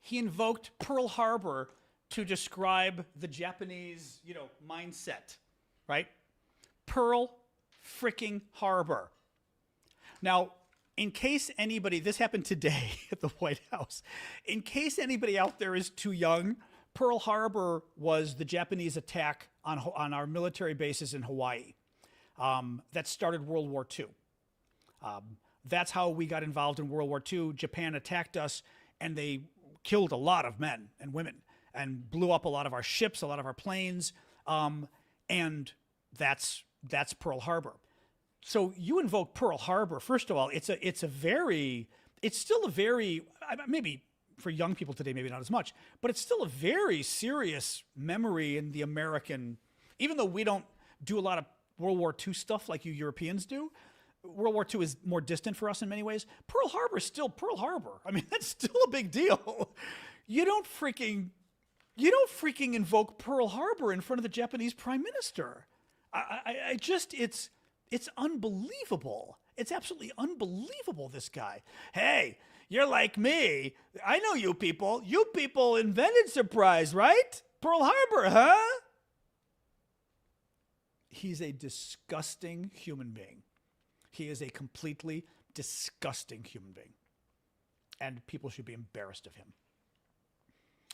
A: He invoked Pearl Harbor to describe the Japanese, mindset, right? Pearl freaking Harbor. Now, in case anybody, this happened today at the White House, in case anybody out there is too young, Pearl Harbor was the Japanese attack on our military bases in Hawaii that started World War II. That's how we got involved in World War II. Japan attacked us, and they killed a lot of men and women and blew up a lot of our ships, a lot of our planes, and that's Pearl Harbor. So you invoke Pearl Harbor. First of all, it's still a very, maybe for young people today, maybe not as much, but it's still a very serious memory in the American, even though we don't do a lot of World War II stuff like you Europeans do. World War II is more distant for us in many ways. Pearl Harbor is still Pearl Harbor. I mean, that's still a big deal. You don't freaking invoke Pearl Harbor in front of the Japanese Prime Minister. It's unbelievable. It's absolutely unbelievable, this guy. Hey, you're like me. I know you people. You people invented surprise, right? Pearl Harbor, huh? He's a disgusting human being. He is a completely disgusting human being. And people should be embarrassed of him.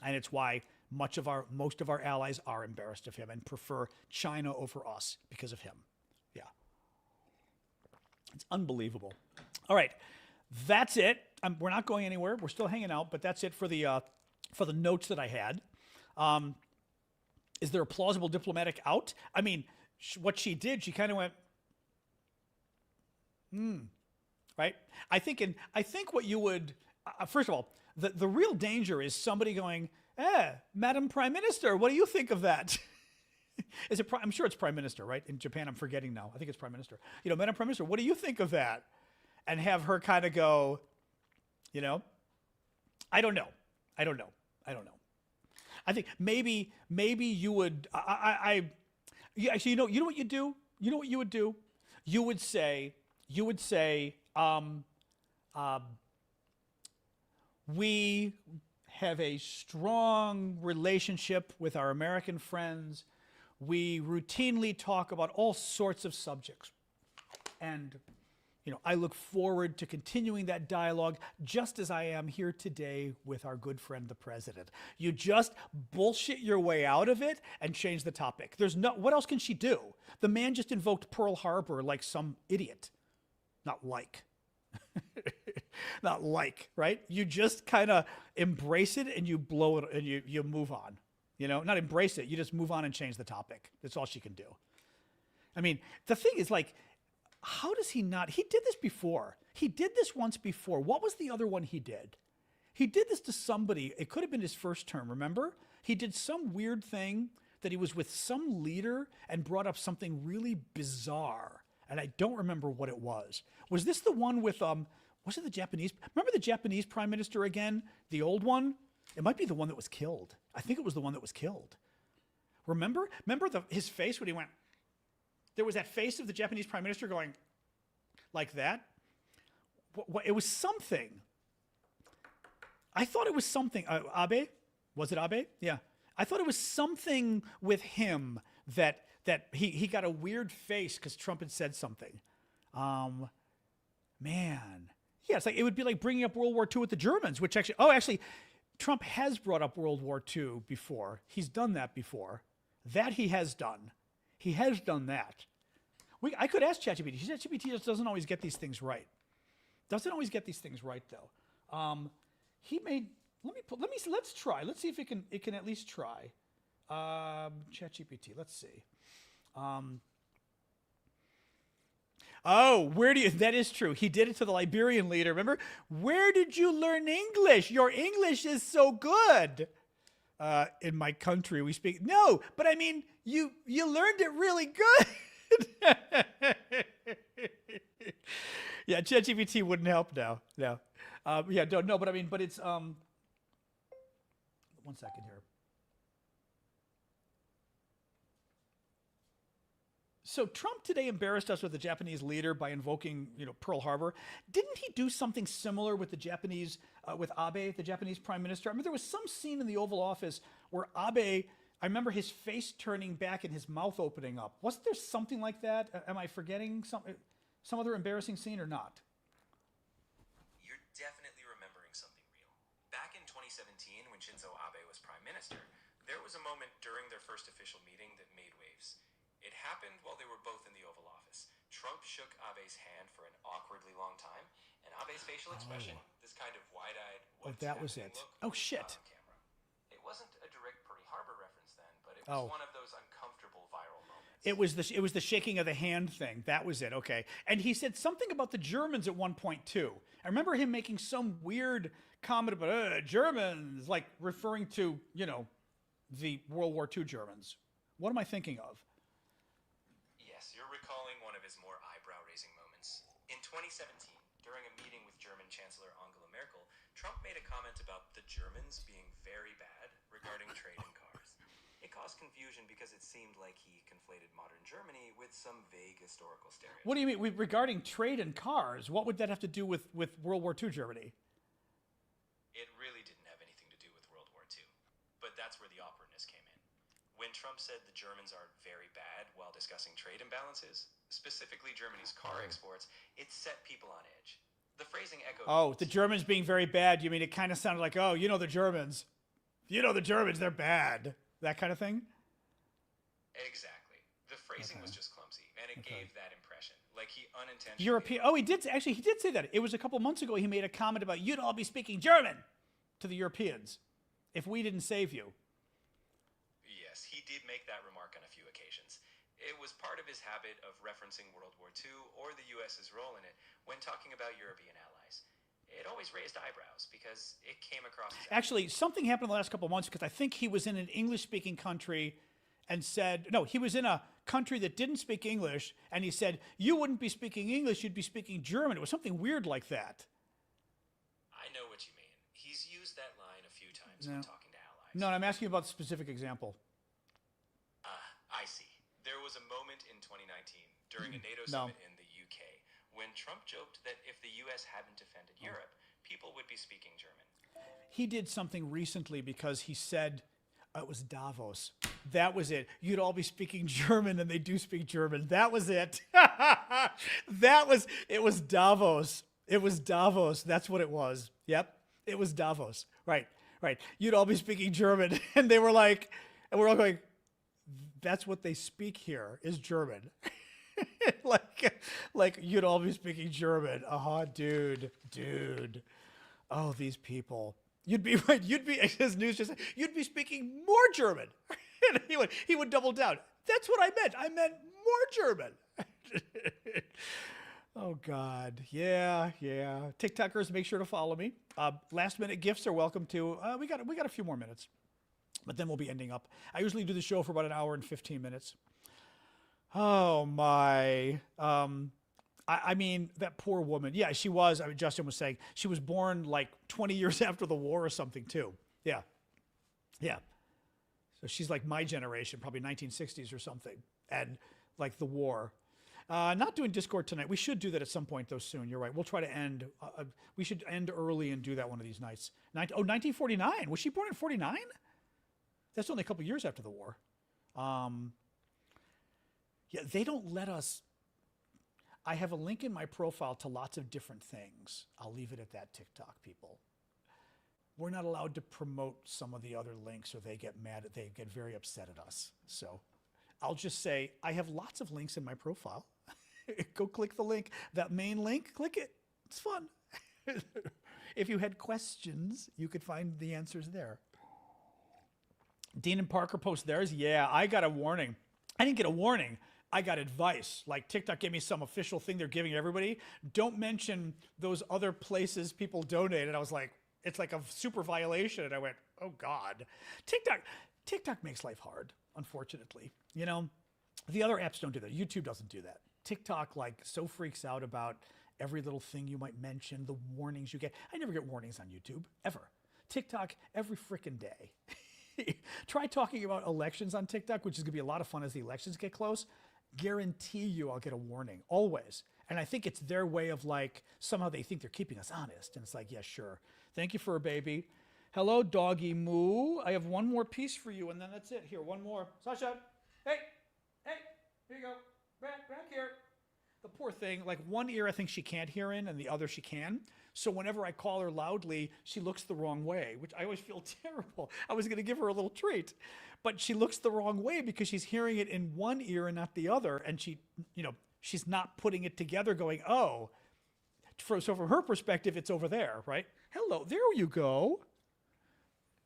A: And it's why most of our allies are embarrassed of him and prefer China over us because of him. Yeah. It's unbelievable. All right. That's it. We're not going anywhere. We're still hanging out, but that's it for the notes that I had. Is there a plausible diplomatic out? I mean, what she did, she kind of went, right? I think what you would, first of all, the real danger is somebody going, Madam Prime Minister, what do you think of that? Is it? I'm sure it's prime minister, right? In Japan, I'm forgetting now. I think it's prime minister. Madam Prime Minister, what do you think of that? And have her kind of go, I don't know. I think maybe you would. Actually, you know what you do. You know what you would do. You would say. We have a strong relationship with our American friends. We routinely talk about all sorts of subjects. And, I look forward to continuing that dialogue just as I am here today with our good friend, the president. You just bullshit your way out of it and change the topic. What else can she do? The man just invoked Pearl Harbor like some idiot. Not like. Not like, right? You just kind of embrace it and you blow it and you move on. Not embrace it. You just move on and change the topic. That's all she can do. I mean, the thing is, like, how does he not? He did this before. He did this once before. What was the other one he did? He did this to somebody. It could have been his first term, remember? He did some weird thing that he was with some leader and brought up something really bizarre. And I don't remember what it was. Was this the one with, was it the Japanese? Remember the Japanese prime minister again? The old one? It might be the one that was killed. I think it was the one that was killed. Remember his face when he went, there was that face of the Japanese prime minister going like that. It was something. I thought it was something. Abe? Was it Abe? Yeah. I thought it was something with him that he got a weird face because Trump had said something. Man. Yeah, it's like, it would be like bringing up World War II with the Germans, which actually, Trump has brought up World War II before. He's done that before. That he has done. He has done that. I could ask ChatGPT. ChatGPT just doesn't always get these things right. Doesn't always get these things right, though. He made. Let's try. Let's see if it can at least try. ChatGPT. Let's see. That is true. He did it to the Liberian leader. Remember? Where did you learn English? Your English is so good. In my country, we speak. No, but I mean, you learned it really good. Yeah, ChatGPT wouldn't help now. No. But I mean, but it's, 1 second here. So Trump today embarrassed us with the Japanese leader by invoking, Pearl Harbor. Didn't he do something similar with the Japanese, with Abe, the Japanese prime minister? I mean, there was some scene in the Oval Office where Abe, I remember his face turning back and his mouth opening up. Wasn't there something like that? Am I forgetting some other embarrassing scene or not?
F: You're definitely remembering something real. Back in 2017, when Shinzo Abe was prime minister, there was a moment during their first official meeting that made waves. It happened while they were both in the Oval Office. Trump shook Abe's hand for an awkwardly long time, and Abe's facial expression, this kind of wide-eyed,
A: that was it. Oh, shit.
F: On camera. It wasn't a direct Pearl Harbor reference then, but it was one of those uncomfortable viral moments.
A: It was the shaking of the hand thing. That was it. Okay. And he said something about the Germans at one point too. I remember him making some weird comment about Germans, like referring to, the World War II Germans. What am I thinking of?
F: You're recalling one of his more eyebrow-raising moments. In 2017, during a meeting with German Chancellor Angela Merkel, Trump made a comment about the Germans being very bad regarding trade in cars. It caused confusion because it seemed like he conflated modern Germany with some vague historical stereotypes.
A: What do you mean? Regarding trade in cars, what would that have to do with World War II Germany?
F: It really didn't have anything to do with World War II. But that's where the awkwardness came in. When Trump said the Germans are very bad while discussing trade imbalances, specifically Germany's car exports, it set people on edge. The phrasing echoed...
A: the Germans being very bad. You mean it kind of sounded like, the Germans. The Germans, they're bad. That kind of thing?
F: Exactly. The phrasing was just clumsy, and it gave that impression. Like he unintentionally...
A: He did say that. It was a couple months ago he made a comment about, you'd all be speaking German to the Europeans if we didn't save you.
F: He did make that remark on a few occasions. It was part of his habit of referencing World War II or the U.S.'s role in it when talking about European allies. It always raised eyebrows because it came across as...
A: Actually, something happened in the last couple of months because I think he was in an English-speaking country and said, no, he was in a country that didn't speak English, and he said, you wouldn't be speaking English, you'd be speaking German. It was something weird like that.
F: I know what you mean. He's used that line a few times when talking to allies.
A: No, I'm asking about a specific example.
F: I see. There was a moment in 2019 during a NATO summit in the UK when Trump joked that if the US hadn't defended Europe, people would be speaking German.
A: He did something recently because he said, it was Davos. That was it. You'd all be speaking German, and they do speak German. That was it. It was Davos. It was Davos. That's what it was. Yep. It was Davos. Right. You'd all be speaking German. And they were like, and we're all going, that's what they speak here is German. like you'd all be speaking German. Dude. Oh, these people. You'd be his news just said, you'd be speaking more German. And he would double down. That's what I meant. I meant more German. Oh God. Yeah. TikTokers, make sure to follow me. Last minute gifts are welcome too. We got a few more minutes, but then we'll be ending up. I usually do the show for about an hour and 15 minutes. Oh my. I mean, that poor woman. Yeah, she was. I mean, Justin was saying she was born like 20 years after the war or something too. Yeah. So she's like my generation, probably 1960s or something. And like the war. Not doing Discord tonight. We should do that at some point though soon. You're right. We'll try to end. We should end early and do that one of these nights. 1949. Was she born in 49? That's only a couple years after the war. Yeah, they don't let us. I have a link in my profile to lots of different things. I'll leave it at that, TikTok people. We're not allowed to promote some of the other links or they get mad. They get very upset at us. So I'll just say, I have lots of links in my profile. Go click the link. That main link, click it. It's fun. If you had questions, you could find the answers there. Dean and Parker post theirs. Yeah, I got a warning. I didn't get a warning. I got advice. Like TikTok gave me some official thing they're giving everybody. Don't mention those other places people donate. And I was like, it's like a super violation. And I went, oh God. TikTok makes life hard, unfortunately. You know, the other apps don't do that. YouTube doesn't do that. TikTok like so freaks out about every little thing you might mention, the warnings you get. I never get warnings on YouTube, ever. TikTok, every frickin' day. Try talking about elections on TikTok, which is gonna be a lot of fun as the elections get close. Guarantee you I'll get a warning, always. And I think it's their way of like, somehow they think they're keeping us honest. And it's like, yeah, sure. Thank you for a baby. Hello, doggy moo. I have one more piece for you and then that's it. Here, one more. Sasha, hey, here you go. Back here. The poor thing, like one ear I think she can't hear in and the other she can. So whenever I call her loudly, she looks the wrong way, which I always feel terrible. I was going to give her a little treat, but she looks the wrong way because she's hearing it in one ear and not the other. And she, she's not putting it together going, oh, so from her perspective, it's over there, right? Hello, there you go.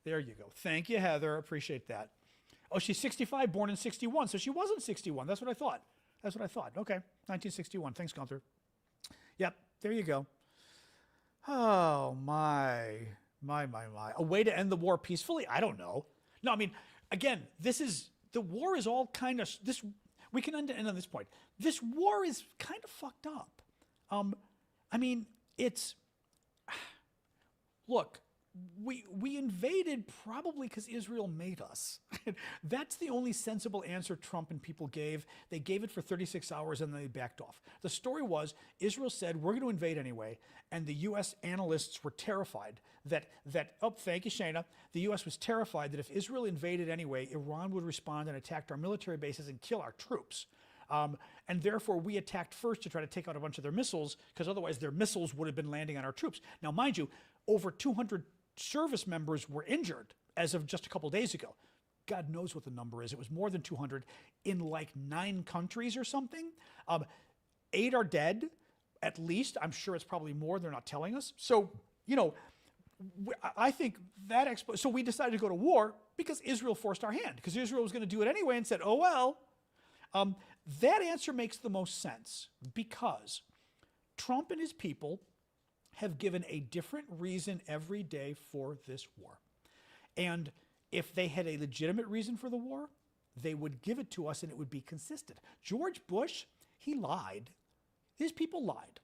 A: There you go. Thank you, Heather. Appreciate that. Oh, she's 65, born in 61. So she wasn't 61. That's what I thought. Okay, 1961. Thanks, Gunther. Yep, there you go. Oh, my. A way to end the war peacefully? I don't know. No, I mean, again, the war is all kind of, we can end on this point. This war is kind of fucked up. I mean, look, we invaded probably because Israel made us. That's the only sensible answer Trump and people gave. They gave it for 36 hours and then they backed off. The story was Israel said, we're going to invade anyway. And the U.S. analysts were terrified that thank you, Shayna. The U.S. was terrified that if Israel invaded anyway, Iran would respond and attack our military bases and kill our troops. And therefore, we attacked first to try to take out a bunch of their missiles because otherwise their missiles would have been landing on our troops. Now, mind you, over 200 service members were injured as of just a couple days ago. God knows what the number is. It was more than 200 in like 9 countries or something. 8 are dead, at least. I'm sure it's probably more. They're not telling us. So, I think that so we decided to go to war because Israel forced our hand, because Israel was going to do it anyway and said, oh, well. That answer makes the most sense because Trump and his people have given a different reason every day for this war. And if they had a legitimate reason for the war, they would give it to us and it would be consistent. George Bush, he lied. His people lied.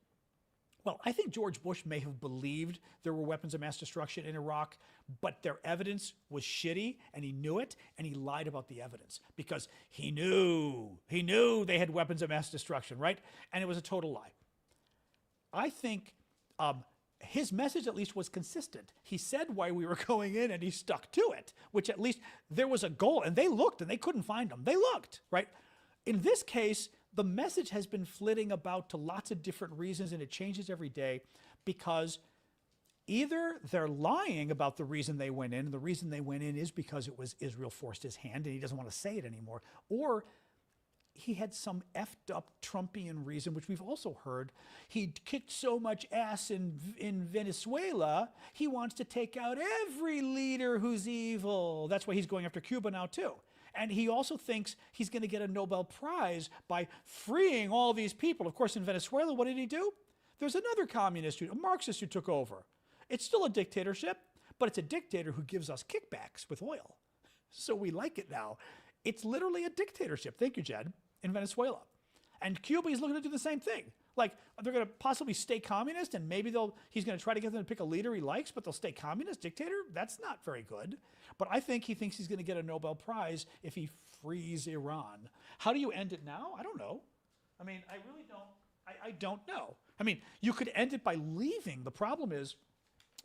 A: Well, I think George Bush may have believed there were weapons of mass destruction in Iraq, but their evidence was shitty, and he knew it, and he lied about the evidence because he knew they had weapons of mass destruction, right? And it was a total lie. I think his message at least was consistent. He said why we were going in, and he stuck to it, which at least there was a goal, and they looked, and they couldn't find them. They looked, right? In this case, the message has been flitting about to lots of different reasons, and it changes every day because either they're lying about the reason they went in, and the reason they went in is because it was Israel forced his hand, and he doesn't want to say it anymore, or he had some effed up Trumpian reason, which we've also heard. He kicked so much ass in Venezuela, he wants to take out every leader who's evil. That's why he's going after Cuba now, too. And he also thinks he's going to get a Nobel Prize by freeing all these people. Of course, in Venezuela, what did he do? There's another communist, a Marxist who took over. It's still a dictatorship, but it's a dictator who gives us kickbacks with oil. So we like it now. It's literally a dictatorship. Thank you, Jed, in Venezuela. And Cuba, he's looking to do the same thing. Like, they're going to possibly stay communist, and maybe he's going to try to get them to pick a leader he likes, but they'll stay communist, dictator? That's not very good. But I think he thinks he's going to get a Nobel Prize if he frees Iran. How do you end it now? I don't know. I mean, I really don't. I don't know. I mean, you could end it by leaving. The problem is,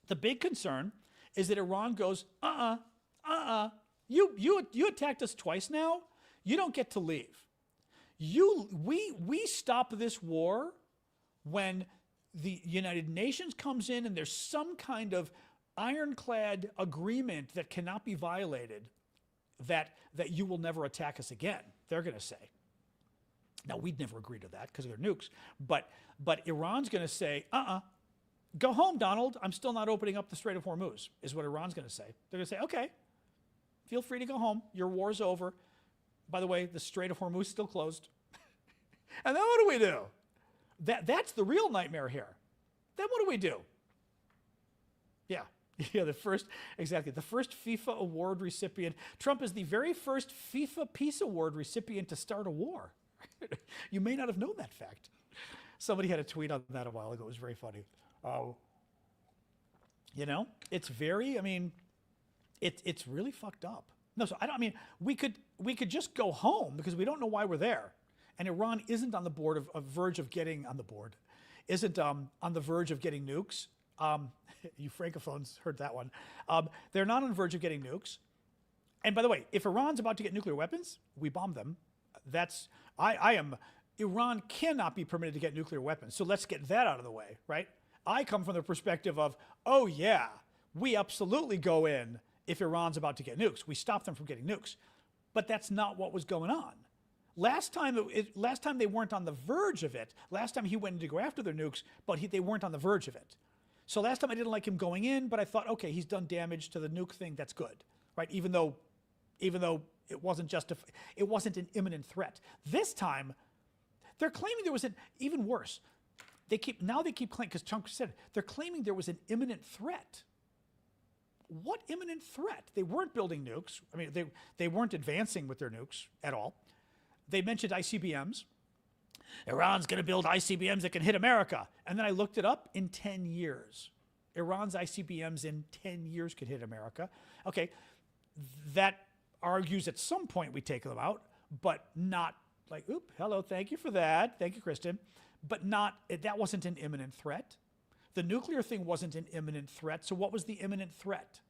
A: the big concern is that Iran goes, you attacked us twice now. You don't get to leave. We stop this war when the United Nations comes in and there's some kind of ironclad agreement that cannot be violated, that you will never attack us again, they're going to say. Now, we'd never agree to that because they're nukes, but Iran's going to say, go home, Donald. I'm still not opening up the Strait of Hormuz, is what Iran's going to say. They're going to say, okay, feel free to go home. Your war's over. By the way, the Strait of Hormuz is still closed. And then what do we do? That's the real nightmare here. Then what do we do? Yeah, the first FIFA award recipient. Trump is the very first FIFA Peace Award recipient to start a war. You may not have known that fact. Somebody had a tweet on that a while ago. It was very funny. It's very, it's really fucked up. No, so we could just go home because we don't know why we're there. And Iran isn't on the verge of getting nukes. You francophones heard that one. They're not on the verge of getting nukes. And by the way, if Iran's about to get nuclear weapons, we bomb them. Iran cannot be permitted to get nuclear weapons. So let's get that out of the way, right? I come from the perspective of, oh yeah, we absolutely go in if Iran's about to get nukes. We stop them from getting nukes. But that's not what was going on. Last time they weren't on the verge of it. Last time he went in to go after their nukes, but they weren't on the verge of it. So last time I didn't like him going in, but I thought, okay, he's done damage to the nuke thing. That's good, right? Even though it wasn't an imminent threat. This time, they're claiming there was even worse. They keep claiming, because Trump said, they're claiming there was an imminent threat. What imminent threat? They weren't building nukes. They weren't advancing with their nukes at all. They mentioned ICBMs. Iran's going to build ICBMs that can hit America. And then I looked it up in 10 years. Iran's ICBMs in 10 years could hit America. Okay, that argues at some point we take them out, but not like, oop, hello, thank you for that. Thank you, Kristen. But that wasn't an imminent threat. The nuclear thing wasn't an imminent threat. So what was the imminent threat?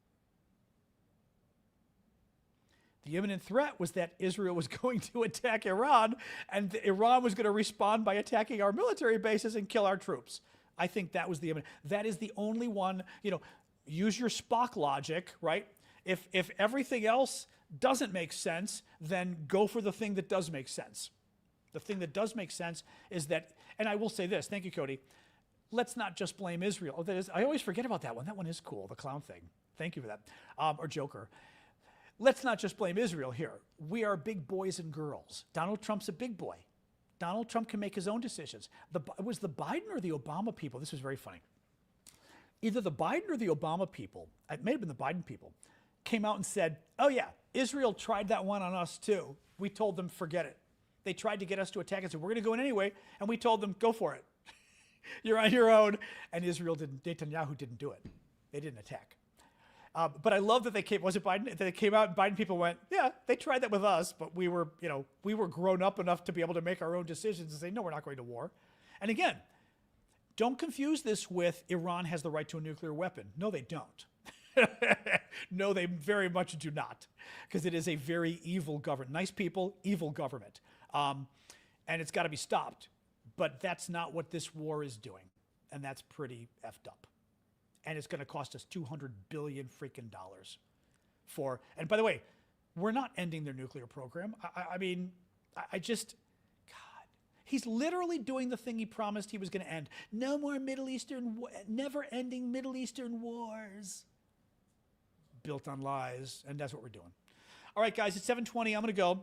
A: The imminent threat was that Israel was going to attack Iran, and Iran was going to respond by attacking our military bases and kill our troops. I think that was the imminent. That is the only one, use your Spock logic, right? If everything else doesn't make sense, then go for the thing that does make sense. The thing that does make sense is that, and I will say this, thank you, Cody, let's not just blame Israel. Oh, I always forget about that one. That one is cool, the clown thing. Thank you for that. Or Joker. Let's not just blame Israel here. We are big boys and girls. Donald Trump's a big boy. Donald Trump can make his own decisions. It was the Biden or the Obama people. This was very funny. Either the Biden or the Obama people, it may have been the Biden people, came out and said, oh yeah, Israel tried that one on us too. We told them, forget it. They tried to get us to attack and said, we're going to go in anyway. And we told them, go for it. You're on your own. And Israel didn't, Netanyahu didn't do it. They didn't attack. But I love that they came, was it Biden? That they came out and Biden people went, yeah, they tried that with us, but we were, we were grown up enough to be able to make our own decisions and say, no, we're not going to war. And again, don't confuse this with Iran has the right to a nuclear weapon. No, they don't. No, they very much do not, because it is a very evil government. Nice people, evil government. And it's got to be stopped. But that's not what this war is doing. And that's pretty effed up. And it's going to cost us $200 billion freaking dollars for, and by the way, we're not ending their nuclear program. I mean, I just, God, he's literally doing the thing he promised he was going to end. No more Middle Eastern, never ending Middle Eastern wars. Built on lies, and that's what we're doing. All right, guys, it's 7:20. I'm going to go.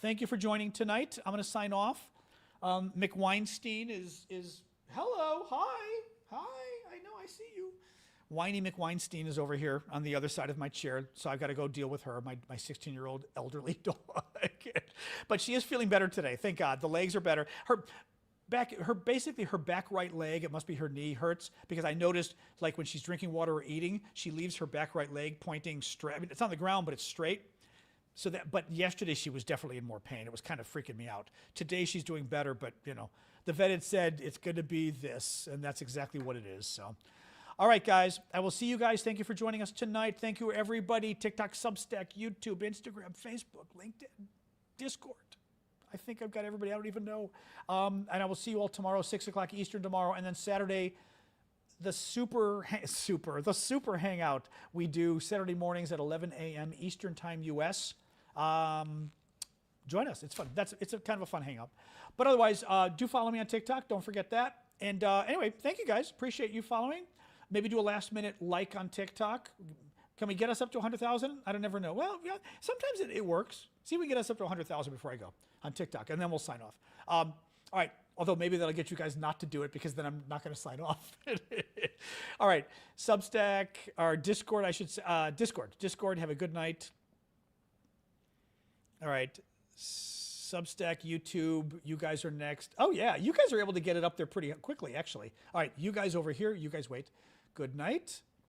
A: Thank you for joining tonight. I'm going to sign off. Mick Weinstein is hello, hi, I know, I see you. Whiny Mick Weinstein is over here on the other side of my chair, so I've got to go deal with her, my 16-year-old elderly dog. But she is feeling better today, thank God. The legs are better. Basically her back right leg, it must be her knee, hurts, because I noticed, like when she's drinking water or eating, she leaves her back right leg pointing straight. I mean, it's on the ground, but it's straight. But yesterday she was definitely in more pain. It was kind of freaking me out. Today she's doing better, but the vet had said it's going to be this, and that's exactly what it is. So, all right, guys, I will see you guys. Thank you for joining us tonight. Thank you, everybody. TikTok, Substack, YouTube, Instagram, Facebook, LinkedIn, Discord. I think I've got everybody. I don't even know. And I will see you all tomorrow, 6 o'clock Eastern tomorrow, and then Saturday, the super hangout we do Saturday mornings at 11 a.m. Eastern Time, U.S. Join us. It's fun. It's a kind of a fun hangout. But otherwise, do follow me on TikTok. Don't forget that. And anyway, thank you guys. Appreciate you following. Maybe do a last-minute like on TikTok. Can we get us up to 100,000? I don't never know. Well, yeah, sometimes it works. See if we can get us up to 100,000 before I go on TikTok, and then we'll sign off. All right. Although maybe that'll get you guys not to do it, because then I'm not going to sign off. All right. Substack, or Discord, I should say. Discord, have a good night. All right. Substack, YouTube, you guys are next. Oh, yeah. You guys are able to get it up there pretty quickly, actually. All right. You guys over here. You guys wait. Good night.